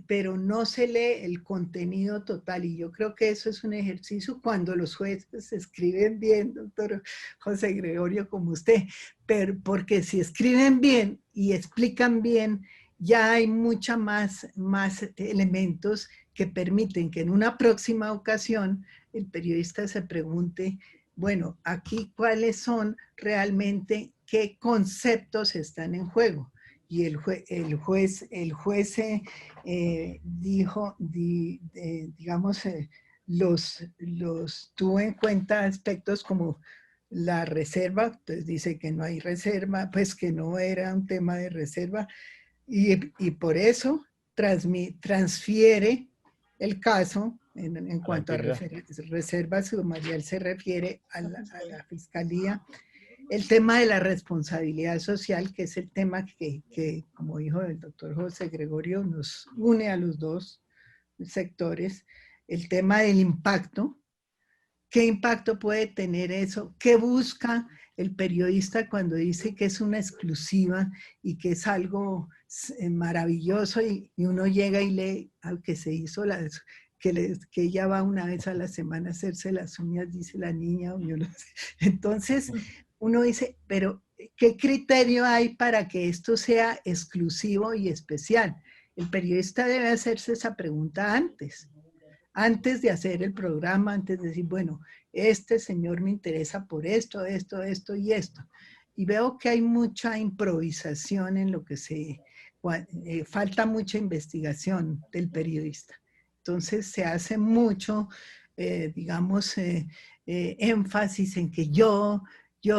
pero no se lee el contenido total y yo creo que eso es un ejercicio cuando los jueces escriben bien, doctor José Gregorio, como usted, pero porque si escriben bien y explican bien, ya hay más elementos que permiten que en una próxima ocasión el periodista se pregunte, bueno, aquí cuáles son realmente, qué conceptos están en juego. Y el juez dijo, digamos, tuvo en cuenta aspectos como la reserva, entonces dice que no hay reserva, pues que no era un tema de reserva, y por eso transfiere el caso en cuanto a reservas sumarial se refiere a la fiscalía. El tema de la responsabilidad social, que es el tema que, como dijo el doctor José Gregorio, nos une a los dos sectores. El tema del impacto. ¿Qué impacto puede tener eso? ¿Qué busca el periodista cuando dice que es una exclusiva y que es algo maravilloso y uno llega y lee al que se hizo que ella va una vez a la semana a hacerse las uñas, dice la niña, o yo no sé. Entonces uno dice, pero ¿qué criterio hay para que esto sea exclusivo y especial? El periodista debe hacerse esa pregunta antes de hacer el programa, antes de decir, bueno, este señor me interesa por esto y esto. Y veo que hay mucha improvisación en lo que falta mucha investigación del periodista. Entonces se hace mucho, énfasis en que yo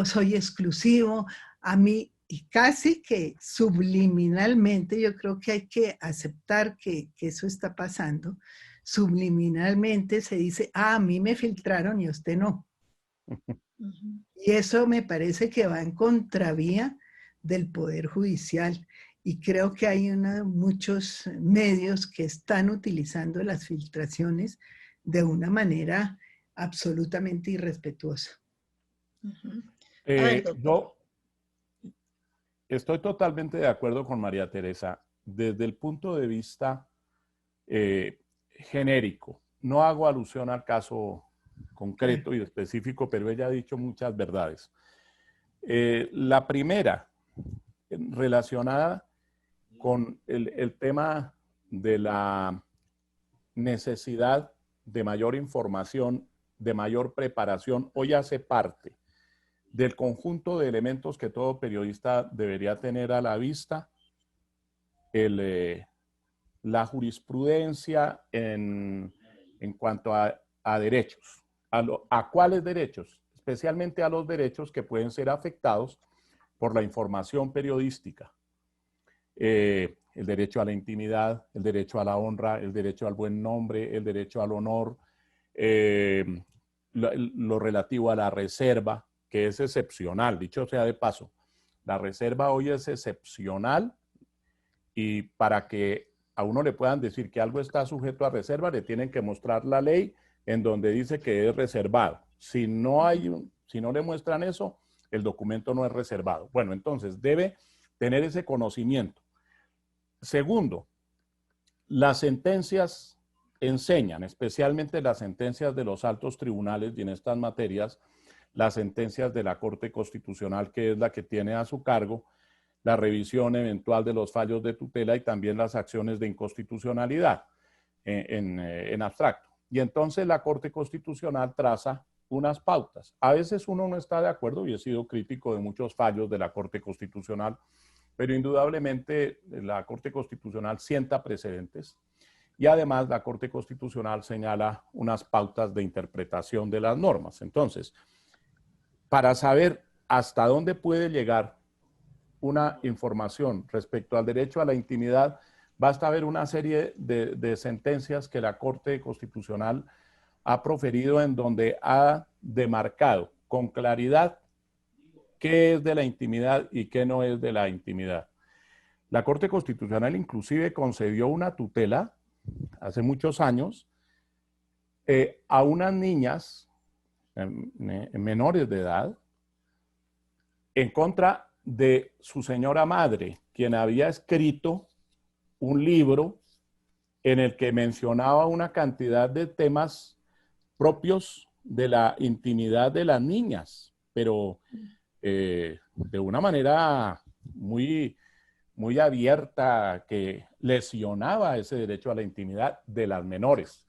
soy exclusivo, a mí, y casi que subliminalmente, yo creo que hay que aceptar que eso está pasando. Subliminalmente se dice, a mí me filtraron y a usted no. Y eso me parece que va en contravía del Poder Judicial. Y creo que hay muchos medios que están utilizando las filtraciones de una manera absolutamente irrespetuosa. Yo estoy totalmente de acuerdo con María Teresa. Desde el punto de vista genérico, no hago alusión al caso concreto y específico, pero ella ha dicho muchas verdades. La primera, relacionada con el tema de la necesidad de mayor información, de mayor preparación, hoy hace parte del conjunto de elementos que todo periodista debería tener a la vista, la jurisprudencia en cuanto a derechos. ¿A cuáles derechos? Especialmente a los derechos que pueden ser afectados por la información periodística. el derecho a la intimidad, el derecho a la honra, el derecho al buen nombre, el derecho al honor, lo relativo a la reserva, que es excepcional, dicho sea de paso. La reserva hoy es excepcional y para que a uno le puedan decir que algo está sujeto a reserva, le tienen que mostrar la ley en donde dice que es reservado. Si no le muestran eso, el documento no es reservado. Bueno, entonces debe tener ese conocimiento. Segundo, las sentencias enseñan, especialmente las sentencias de los altos tribunales y en estas materias, las sentencias de la Corte Constitucional, que es la que tiene a su cargo la revisión eventual de los fallos de tutela y también las acciones de inconstitucionalidad en abstracto. Y entonces la Corte Constitucional traza unas pautas. A veces uno no está de acuerdo y he sido crítico de muchos fallos de la Corte Constitucional, pero indudablemente la Corte Constitucional sienta precedentes y además la Corte Constitucional señala unas pautas de interpretación de las normas. Entonces, para saber hasta dónde puede llegar una información respecto al derecho a la intimidad, basta ver una serie de sentencias que la Corte Constitucional ha proferido en donde ha demarcado con claridad qué es de la intimidad y qué no es de la intimidad. La Corte Constitucional inclusive concedió una tutela hace muchos años a unas niñas menores de edad en contra de su señora madre, quien había escrito un libro en el que mencionaba una cantidad de temas propios de la intimidad de las niñas, pero de una manera muy abierta que lesionaba ese derecho a la intimidad de las menores.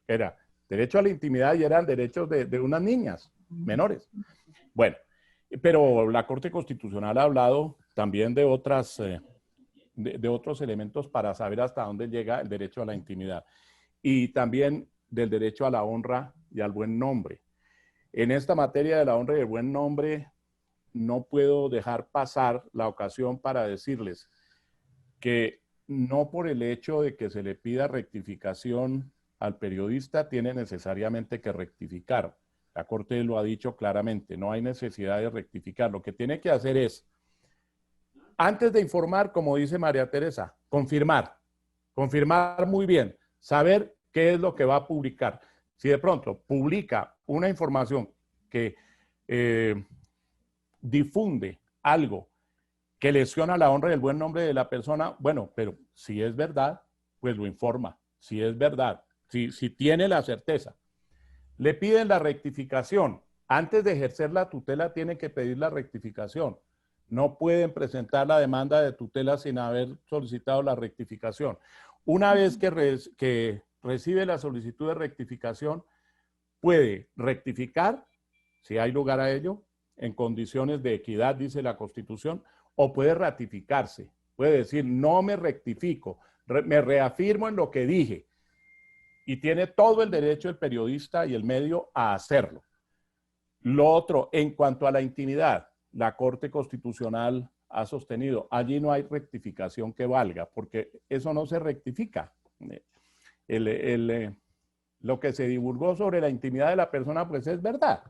Era derecho a la intimidad y eran derechos de unas niñas menores. Bueno, pero la Corte Constitucional ha hablado también de otros elementos para saber hasta dónde llega el derecho a la intimidad y también del derecho a la honra y al buen nombre. En esta materia de la honra y el buen nombre, no puedo dejar pasar la ocasión para decirles que no por el hecho de que se le pida rectificación al periodista tiene necesariamente que rectificar. La Corte lo ha dicho claramente, no hay necesidad de rectificar. Lo que tiene que hacer es, antes de informar, como dice María Teresa, confirmar muy bien, saber qué es lo que va a publicar. Si de pronto publica una información que difunde algo que lesiona la honra y el buen nombre de la persona, bueno, pero si es verdad, pues lo informa. Si es verdad, si tiene la certeza. Le piden la rectificación. Antes de ejercer la tutela tienen que pedir la rectificación. No pueden presentar la demanda de tutela sin haber solicitado la rectificación. Una vez que recibe la solicitud de rectificación, puede rectificar, si hay lugar a ello, en condiciones de equidad, dice la Constitución, o puede ratificarse. Puede decir, no me rectifico, me reafirmo en lo que dije. Y tiene todo el derecho el periodista y el medio a hacerlo. Lo otro, en cuanto a la intimidad, la Corte Constitucional ha sostenido, allí no hay rectificación que valga, porque eso no se rectifica. Lo que se divulgó sobre la intimidad de la persona, pues es verdad.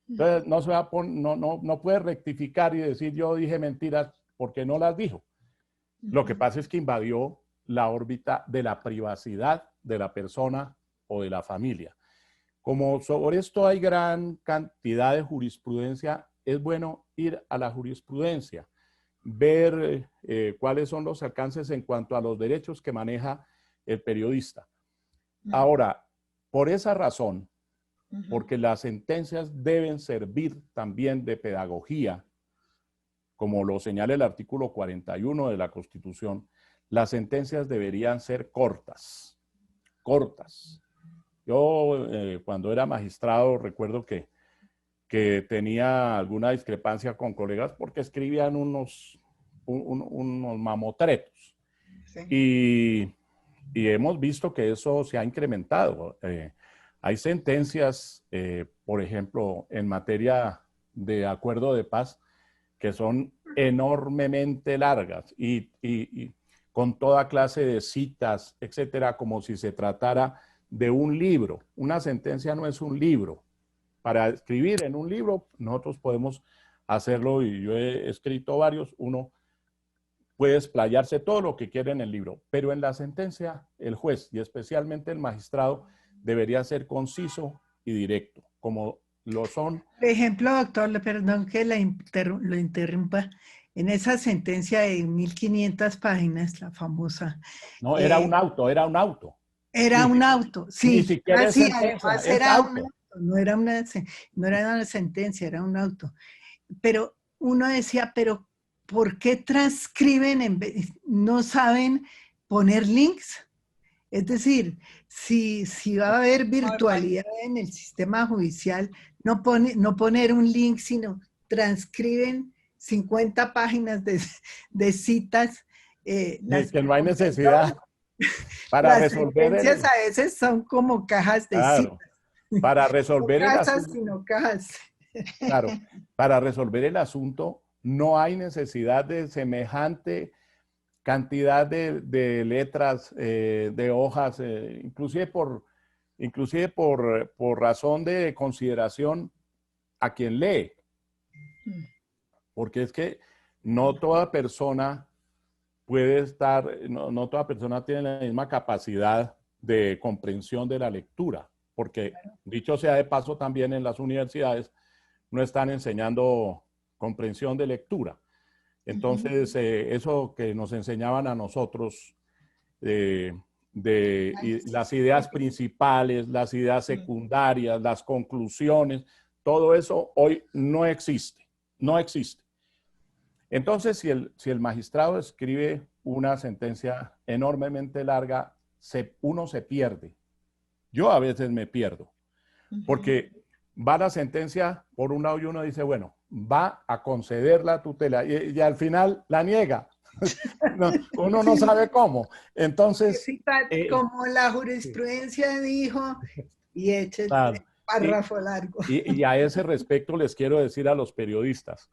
Entonces no puede rectificar y decir yo dije mentiras porque no las dijo. Lo que pasa es que invadió la órbita de la privacidad de la persona o de la familia. Como sobre esto hay gran cantidad de jurisprudencia, es bueno ir a la jurisprudencia, ver cuáles son los alcances en cuanto a los derechos que maneja el periodista. Ahora, por esa razón, porque las sentencias deben servir también de pedagogía, como lo señala el artículo 41 de la Constitución, las sentencias deberían ser cortas. Yo cuando era magistrado recuerdo que tenía alguna discrepancia con colegas porque escribían unos mamotretos. Sí. Y hemos visto que eso se ha incrementado. Hay sentencias, por ejemplo, en materia de acuerdo de paz, que son enormemente largas y con toda clase de citas, etcétera, como si se tratara de un libro. Una sentencia no es un libro. Para escribir en un libro, nosotros podemos hacerlo, y yo he escrito varios. Uno puede explayarse todo lo que quiere en el libro, pero en la sentencia, el juez y especialmente el magistrado debería ser conciso y directo, como lo son. Por ejemplo, doctor, perdón que lo interrumpa. En esa sentencia de 1500 páginas, la famosa. No, era un auto, era un auto. Era un auto, Ni sí. siquiera es Así, sentencia, además es era un auto. auto, no era una sentencia, era un auto. Pero uno decía, pero ¿por qué transcriben no saben poner links? Es decir, si va a haber virtualidad en el sistema judicial, no poner un link, sino transcriben 50 páginas de citas. Que no hay necesidad para Las resolver sentencias a veces son como cajas de claro, citas. para No resolver el casas, asunto. sino cajas. Claro, para resolver el asunto no hay necesidad de semejante cantidad de letras, de hojas, inclusive por razón de consideración a quien lee. Porque es que no toda persona puede estar, no toda persona tiene la misma capacidad de comprensión de la lectura. Porque, dicho sea de paso, también en las universidades no están enseñando comprensión de lectura. Entonces, eso que nos enseñaban a nosotros las ideas principales, las ideas secundarias, las conclusiones, todo eso hoy no existe, no existe. Entonces, si el magistrado escribe una sentencia enormemente larga, uno se pierde. Yo a veces me pierdo, porque va la sentencia por un lado y uno dice, bueno, va a conceder la tutela y al final la niega. No, uno no sabe cómo. Entonces, como la jurisprudencia dijo, y eche claro, el párrafo largo. Y a ese respecto les quiero decir a los periodistas,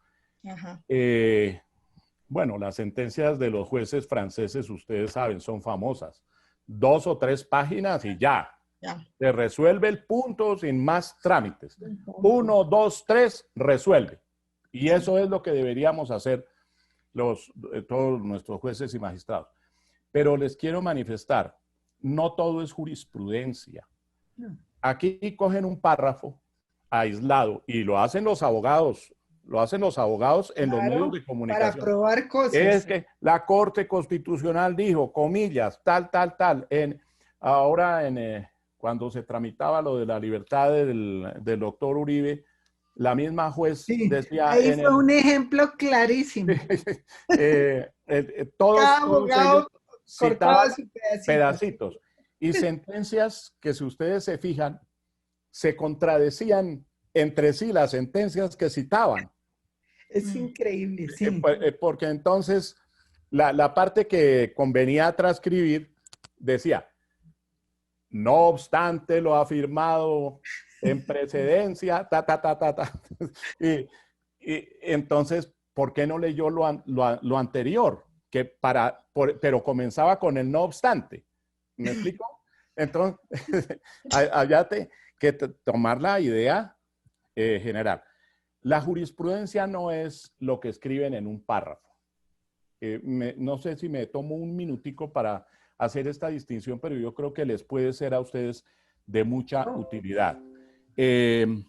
bueno, las sentencias de los jueces franceses, ustedes saben, son famosas. 2 o 3 páginas y ya. Se resuelve el punto sin más trámites. 1, 2, 3, resuelve. Y eso es lo que deberíamos hacer todos nuestros jueces y magistrados. Pero les quiero manifestar, no todo es jurisprudencia. Aquí cogen un párrafo aislado y lo hacen los abogados. Lo hacen los abogados en los medios de comunicación. Para probar cosas. Es que la Corte Constitucional dijo, comillas, tal. Cuando se tramitaba lo de la libertad del doctor Uribe, la misma juez decía... Ahí fue un ejemplo clarísimo. Todos abogado ellos citaban pedacitos. Y sentencias que, si ustedes se fijan, se contradecían entre sí las sentencias que citaban. Es increíble, sí. Porque entonces la parte que convenía transcribir decía, no obstante lo afirmado en precedencia, y entonces, ¿por qué no leyó lo anterior? Pero comenzaba con el no obstante. ¿Me explico? Entonces, allá que tomar la idea general. La jurisprudencia no es lo que escriben en un párrafo. No sé si me tomo un minutico para hacer esta distinción, pero yo creo que les puede ser a ustedes de mucha utilidad. En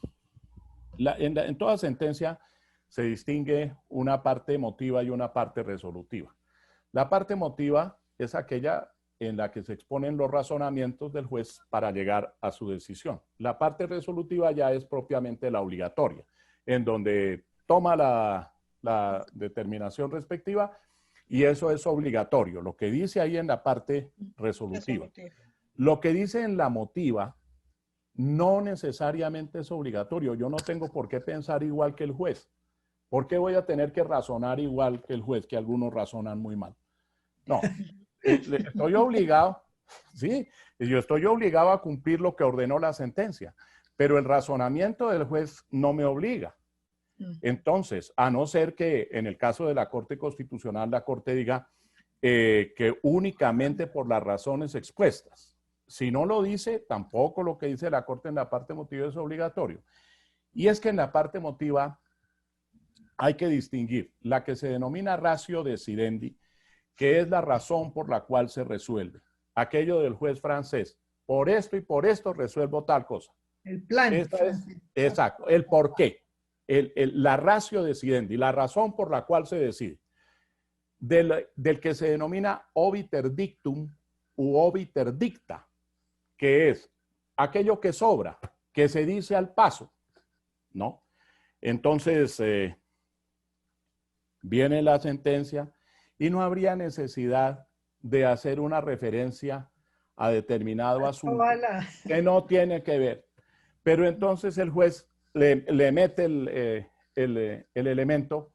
toda sentencia se distingue una parte emotiva y una parte resolutiva. La parte emotiva es aquella en la que se exponen los razonamientos del juez para llegar a su decisión. La parte resolutiva ya es propiamente la obligatoria, en donde toma la determinación respectiva y eso es obligatorio, lo que dice ahí en la parte resolutiva. Lo que dice en la motiva no necesariamente es obligatorio. Yo no tengo por qué pensar igual que el juez. ¿Por qué voy a tener que razonar igual que el juez, que algunos razonan muy mal? No, estoy obligado, sí, yo estoy obligado a cumplir lo que ordenó la sentencia, pero el razonamiento del juez no me obliga. Entonces, a no ser que en el caso de la Corte Constitucional, la Corte diga, que únicamente por las razones expuestas. Si no lo dice, tampoco lo que dice la Corte en la parte emotiva es obligatorio. Y es que en la parte emotiva hay que distinguir la que se denomina ratio decidendi, que es la razón por la cual se resuelve. Aquello del juez francés, por esto y por esto resuelvo tal cosa. El plan. Esta es, exacto, el por qué. La ratio decidendi, la razón por la cual se decide. Del que se denomina obiter dictum u obiter dicta, que es aquello que sobra, que se dice al paso, ¿no? Entonces, viene la sentencia y no habría necesidad de hacer una referencia a determinado asunto que no tiene que ver. Pero entonces el juez le mete el elemento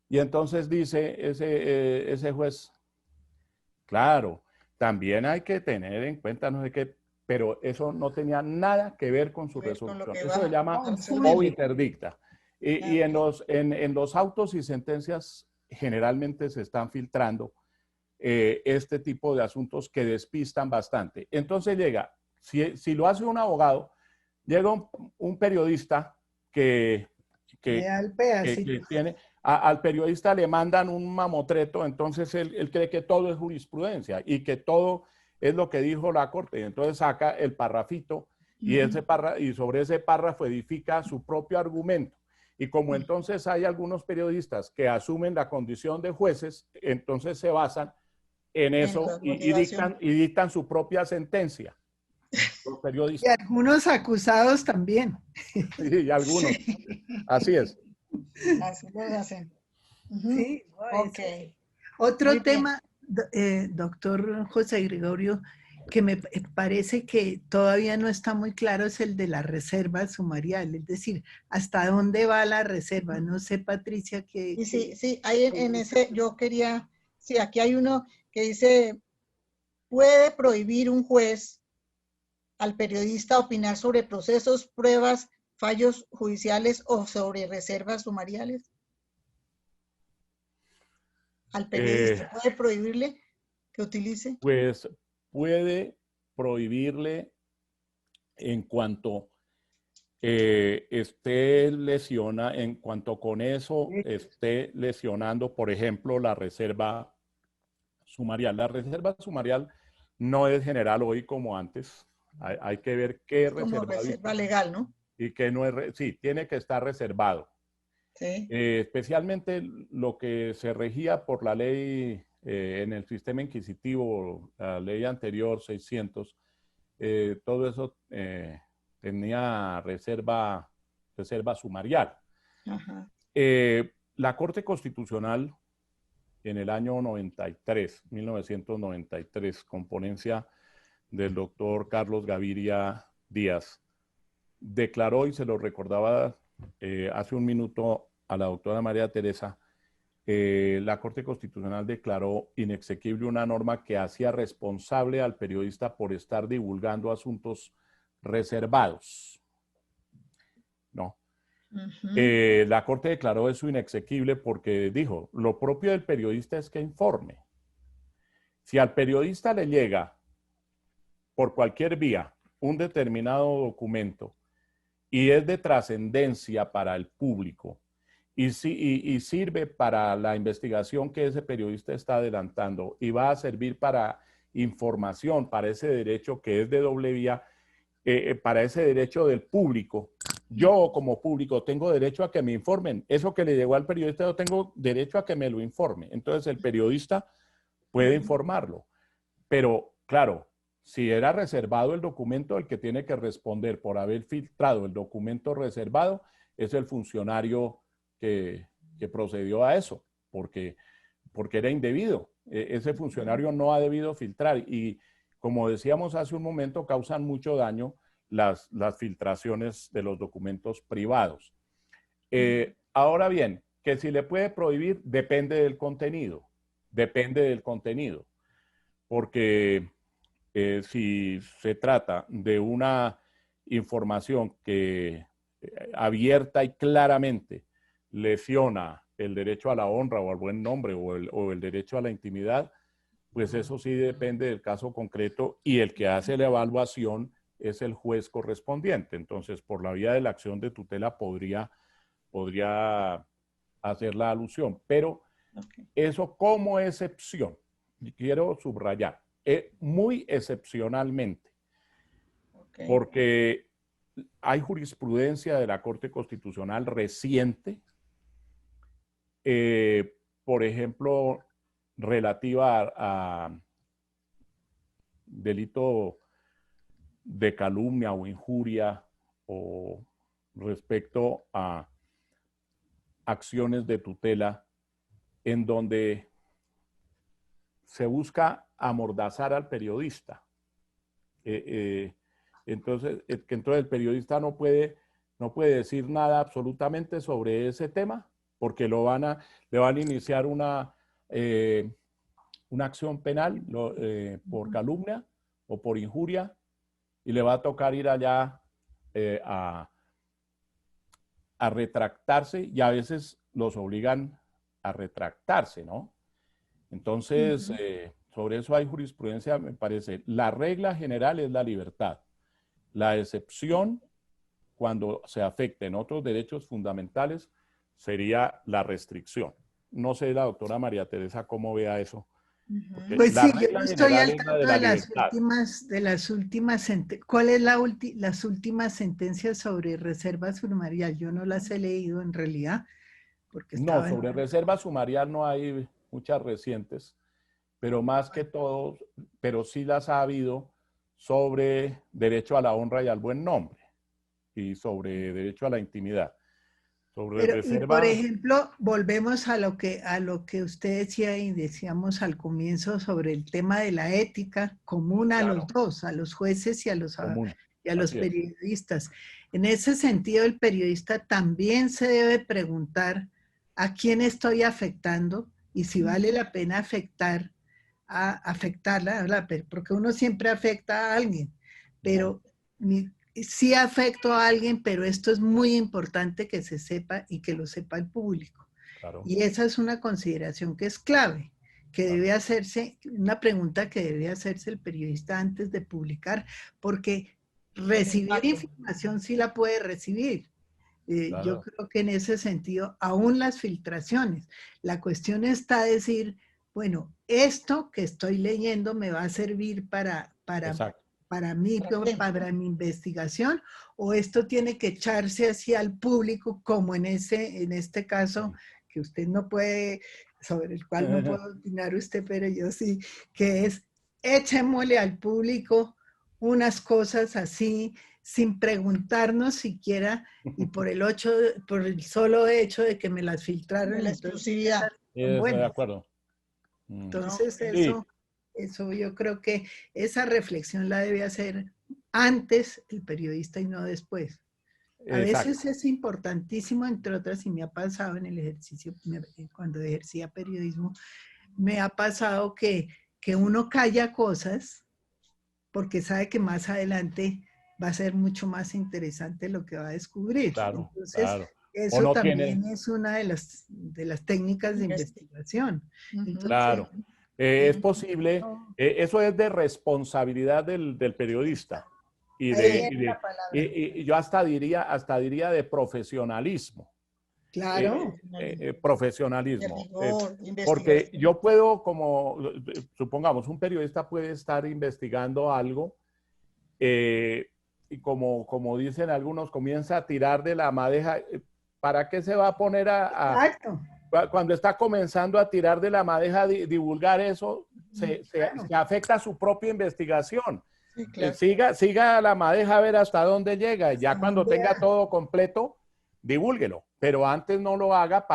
y entonces dice ese juez, claro, también hay que tener en cuenta no sé qué, pero eso no tenía nada que ver con su resolución. Eso se llama obiter dicta. Y en los autos y sentencias generalmente se están filtrando este tipo de asuntos que despistan bastante. Entonces llega, si lo hace un abogado, llega un periodista que tiene, al periodista le mandan un mamotreto, entonces él cree que todo es jurisprudencia y que todo es lo que dijo la Corte. Entonces saca el parrafito y, y sobre ese párrafo edifica su propio argumento. Y como entonces hay algunos periodistas que asumen la condición de jueces, entonces se basan en eso y dictan su propia sentencia. Los periodistas. Y algunos acusados también. Sí, y algunos. Así es. Así lo hacen. Sí, no, ok. Otro tema, doctor José Gregorio, que me parece que todavía no está muy claro es el de la reserva sumarial, es decir, ¿hasta dónde va la reserva? No sé, Patricia, que... Sí, hay en ese, yo quería, sí, aquí hay uno que dice, ¿puede prohibir un juez al periodista opinar sobre procesos, pruebas, fallos judiciales o sobre reservas sumariales? ¿Al periodista puede prohibirle que utilice? Pues puede prohibirle en cuanto esté en cuanto con eso esté lesionando, por ejemplo, la reserva sumarial. La reserva sumarial no es general hoy como antes. Hay que ver qué es como reserva legal, ¿no? Y qué no es. Sí, tiene que estar reservado. Sí. Especialmente lo que se regía por la ley en el sistema inquisitivo, la ley anterior 600, todo eso tenía reserva sumarial. Ajá. La Corte Constitucional en el año 1993, con ponencia del doctor Carlos Gaviria Díaz, declaró, y se lo recordaba hace un minuto a la doctora María Teresa, la Corte Constitucional declaró inexequible una norma que hacía responsable al periodista por estar divulgando asuntos reservados. No. La Corte declaró eso inexequible porque dijo, lo propio del periodista es que informe. Si al periodista le llega por cualquier vía un determinado documento y es de trascendencia para el público y sirve para la investigación que ese periodista está adelantando y va a servir para información, para ese derecho que es de doble vía, para ese derecho del público. Yo como público tengo derecho a que me informen. Eso que le llegó al periodista, yo tengo derecho a que me lo informe. Entonces el periodista puede informarlo. Pero claro, si era reservado el documento, el que tiene que responder por haber filtrado el documento reservado es el funcionario que procedió a eso, porque era indebido. Ese funcionario no ha debido filtrar y, como decíamos hace un momento, causan mucho daño las filtraciones de los documentos privados. Ahora bien, que si le puede prohibir, depende del contenido, porque si se trata de una información que abierta y claramente lesiona el derecho a la honra o al buen nombre o el derecho a la intimidad, pues eso sí depende del caso concreto y el que hace la evaluación es el juez correspondiente. Entonces, por la vía de la acción de tutela podría hacer la alusión, pero eso como excepción, quiero subrayar, muy excepcionalmente, porque hay jurisprudencia de la Corte Constitucional reciente, por ejemplo, relativa a delito de calumnia o injuria o respecto a acciones de tutela en donde se busca amordazar al periodista. Entonces el periodista no puede decir nada absolutamente sobre ese tema porque le van a iniciar una acción penal por calumnia o por injuria y le va a tocar ir allá a retractarse y a veces los obligan a retractarse, ¿no? Entonces, sobre eso hay jurisprudencia, me parece. La regla general es la libertad. La excepción, cuando se afecten otros derechos fundamentales, sería la restricción. No sé, la doctora María Teresa, cómo vea eso. Pues la sí, yo no estoy al es la tanto de las últimas, ¿cuál es las últimas sentencias sobre reserva sumarial? Yo no las he leído en realidad, porque No, estaba sobre reserva sumarial no hay muchas recientes, pero más que todo, pero sí las ha habido sobre derecho a la honra y al buen nombre y sobre derecho a la intimidad. Sobre Pero, y por reserva... ejemplo, volvemos a lo que usted decía y decíamos al comienzo sobre el tema de la ética común a los dos, a los jueces y a los Así es. periodistas. En ese sentido, el periodista también se debe preguntar a quién estoy afectando y si vale la pena afectarla, porque uno siempre afecta a alguien, pero sí afecto a alguien, pero esto es muy importante que se sepa y que lo sepa el público. Claro. Y esa es una consideración que es clave, que debe hacerse, una pregunta que debe hacerse el periodista antes de publicar, porque recibir información sí la puede recibir. Claro. Yo creo que en ese sentido, aún las filtraciones, la cuestión está decir, bueno, esto que estoy leyendo me va a servir para mi investigación, o esto tiene que echarse hacia el público, como en este caso, que usted no puede, sobre el cual no puedo opinar usted, pero yo sí, que es echémosle al público unas cosas así, sin preguntarnos siquiera, y por el solo hecho de que me las filtraron. La exclusividad. Estoy de acuerdo. Entonces, eso yo creo que esa reflexión la debe hacer antes el periodista y no después. A veces es importantísimo, entre otras, y me ha pasado en el ejercicio, cuando ejercía periodismo, me ha pasado que uno calla cosas porque sabe que más adelante va a ser mucho más interesante lo que va a descubrir. Claro, entonces, claro. eso no también es una de las técnicas de investigación. Entonces, claro. Es posible, eso es de responsabilidad del periodista y yo hasta diría de profesionalismo. Claro. Profesionalismo. Porque yo puedo, como supongamos, un periodista puede estar investigando algo y como dicen algunos, comienza a tirar de la madeja. ¿Para qué se va a poner Exacto. Cuando está comenzando a tirar de la madeja, divulgar eso, se afecta a su propia investigación? Sí, claro. Siga la madeja a ver hasta dónde llega. Ya cuando tenga todo completo, divúlguelo. Pero antes no lo haga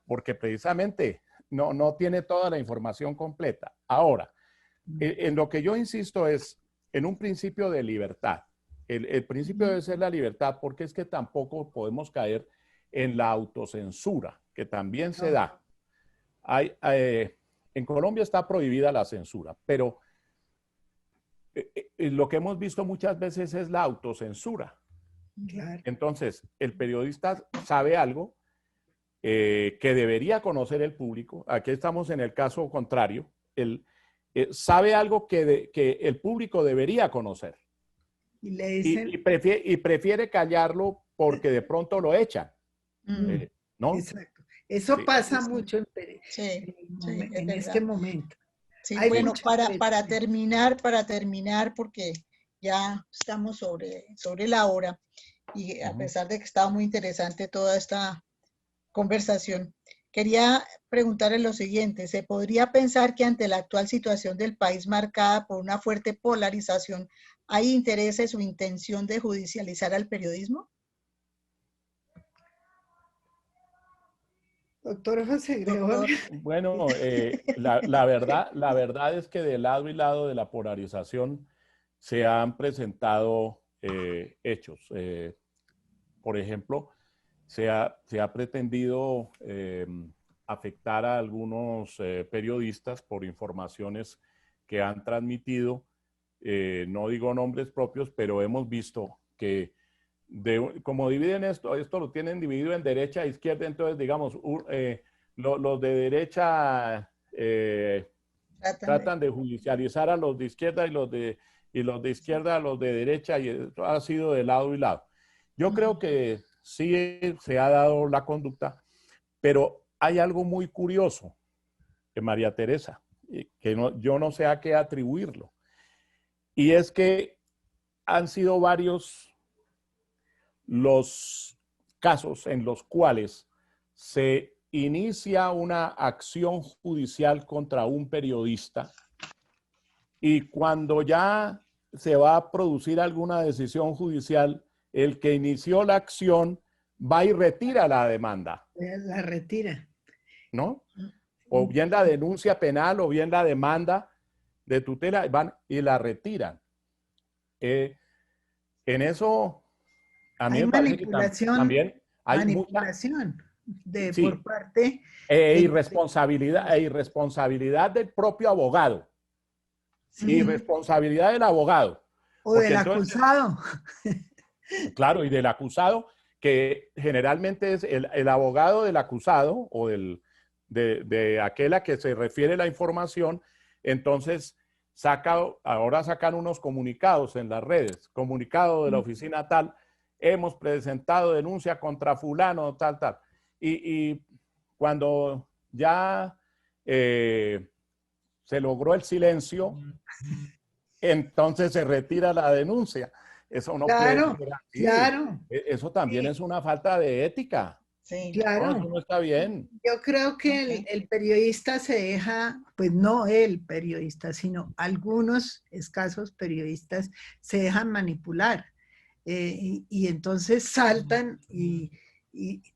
porque precisamente no tiene toda la información completa. Ahora, en lo que yo insisto es en un principio de libertad. El principio debe ser la libertad, porque es que tampoco podemos caer en la autocensura, que también se da. En Colombia está prohibida la censura, pero lo que hemos visto muchas veces es la autocensura. Claro. Entonces, el periodista sabe algo que debería conocer el público. Aquí estamos en el caso contrario. sabe algo que el público debería conocer. Y le dicen... Y prefiere callarlo porque de pronto lo echan. ¿No? Exacto. Eso Sí. pasa mucho en este momento. Sí, Hay bueno, mucha para terminar, porque ya estamos sobre la hora, y a pesar de que estaba muy interesante toda esta conversación, quería preguntarle lo siguiente: ¿se podría pensar que ante la actual situación del país marcada por una fuerte polarización, hay intereses o intención de judicializar al periodismo? Doctor José Gregorio. Bueno, la verdad es que de lado y lado de la polarización se han presentado hechos. Por ejemplo, se ha pretendido afectar a algunos periodistas por informaciones que han transmitido. No digo nombres propios, pero hemos visto que como dividen esto lo tienen dividido en derecha e izquierda, entonces digamos, los de derecha tratan de judicializar a los de izquierda y los de izquierda a los de derecha, y eso ha sido de lado y lado. Yo creo que sí se ha dado la conducta, pero hay algo muy curioso, María Teresa, que yo no sé a qué atribuirlo, y es que han sido varios los casos en los cuales se inicia una acción judicial contra un periodista, y cuando ya se va a producir alguna decisión judicial, el que inició la acción va y retira la demanda. La retira. ¿No? O bien la denuncia penal o bien la demanda de tutela, van y la retiran. En eso, a mí Hay me parece que también hay manipulación sí, por parte irresponsabilidad del propio abogado. Sí. Irresponsabilidad del abogado. O del acusado. Claro, y del acusado, que generalmente es el abogado del acusado o de aquel a que se refiere la información. Entonces ahora sacan unos comunicados en las redes, comunicado de la oficina tal, hemos presentado denuncia contra fulano, tal. Y cuando ya se logró el silencio, entonces se retira la denuncia. Eso no puede ser así. Claro. Eso también es una falta de ética. Sí. Claro. No, eso no está bien. Yo creo que el periodista se deja, pues no el periodista, sino algunos escasos periodistas se dejan manipular. Y entonces saltan y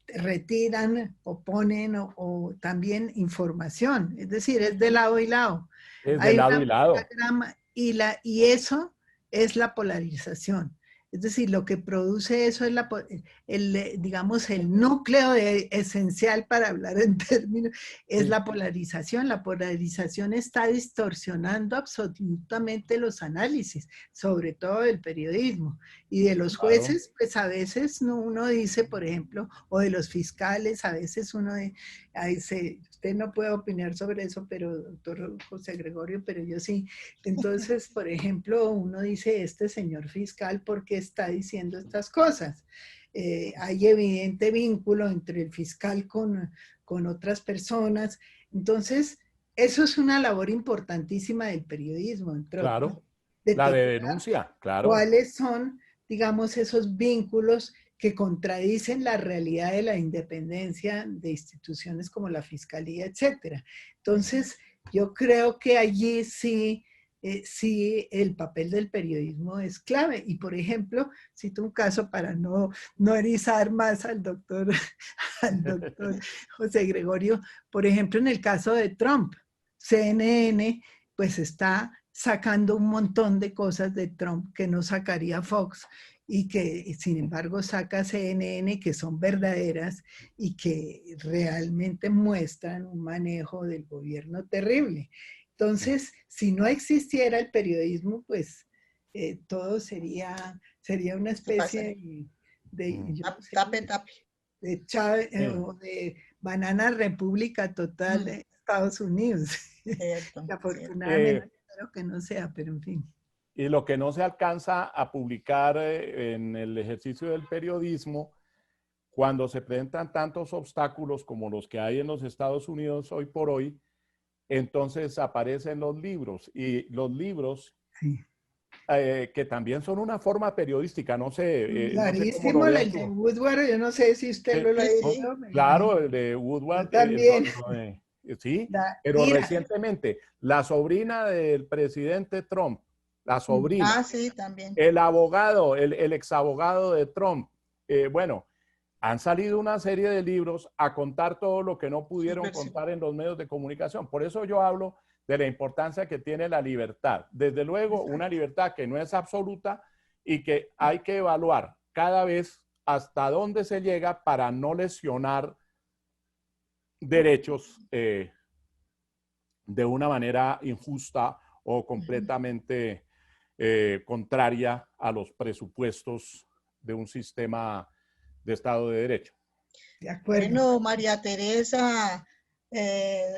retiran o ponen o también información. Es decir, es de lado y lado. Es de lado y lado. Y eso es la polarización. Es decir, lo que produce eso es digamos, el núcleo esencial, para hablar en términos, es la polarización. La polarización está distorsionando absolutamente los análisis, sobre todo del periodismo. Y de los jueces, pues a veces uno dice, por ejemplo, o de los fiscales, a veces uno dice, usted no puede opinar sobre eso, pero doctor José Gregorio, pero yo sí. Entonces, por ejemplo, uno dice, este señor fiscal, ¿por qué está diciendo estas cosas? Hay evidente vínculo entre el fiscal con otras personas. Entonces, eso es una labor importantísima del periodismo. Claro, la de denuncia, claro. ¿Cuáles son, digamos, esos vínculos que contradicen la realidad de la independencia de instituciones como la Fiscalía, etcétera? Entonces, yo creo que allí sí el papel del periodismo es clave. Y, por ejemplo, cito un caso para no erizar más al doctor José Gregorio. Por ejemplo, en el caso de Trump, CNN pues está sacando un montón de cosas de Trump que no sacaría Fox, y que sin embargo saca CNN, que son verdaderas y que realmente muestran un manejo del gobierno terrible. Entonces, si no existiera el periodismo, pues todo sería una especie de tape. de Chávez, o de banana república total, Estados Unidos. Cierto, Que afortunadamente espero que no sea, pero en fin. Y lo que no se alcanza a publicar en el ejercicio del periodismo, cuando se presentan tantos obstáculos como los que hay en los Estados Unidos hoy por hoy, entonces aparecen los libros. Y los libros, Sí. que también son una forma periodística, no sé cómo Clarísimo, lo veas el de tú. Woodward, yo no sé si usted lo ha sí, leído. sí. Me Claro, imagino. el de Yo Woodward, también. sí, La pero ira. recientemente, la sobrina del presidente Trump, la sobrina, Ah, sí, también. el abogado, el exabogado de Trump, bueno, han salido una serie de libros a contar todo lo que no Sus pudieron versiones. contar en los medios de comunicación. Por eso yo hablo de la importancia que tiene la libertad. Desde luego, una libertad que no es absoluta y que hay que evaluar cada vez hasta dónde se llega para no lesionar derechos de una manera injusta o completamente contraria a los presupuestos de un sistema de Estado de Derecho. De acuerdo. Bueno, María Teresa,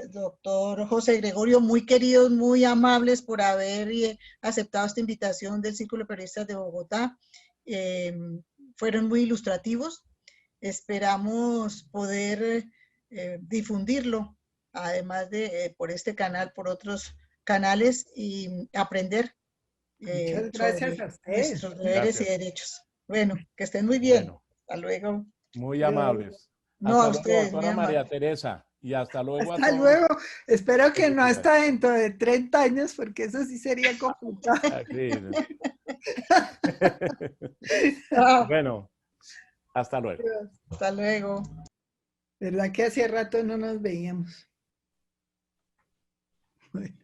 doctor José Gregorio, muy queridos, muy amables por haber aceptado esta invitación del Círculo de Periodistas de Bogotá. Fueron muy ilustrativos. Esperamos poder difundirlo, además de por este canal, por otros canales y aprender Muchas gracias sobre a ustedes. nuestros deberes y Gracias. derechos. Bueno, que estén muy bien. Bueno, Hasta luego. muy Pero, amables. No, Hasta a luego, ustedes, muy doctora María amables. Teresa. Y hasta luego a hasta todos. luego. Espero que no Felicidades. hasta dentro de 30 años, porque eso sí sería complicado. Sí. Chao. Bueno, hasta luego. Hasta luego. ¿Verdad que hacía rato no nos veíamos? Bueno.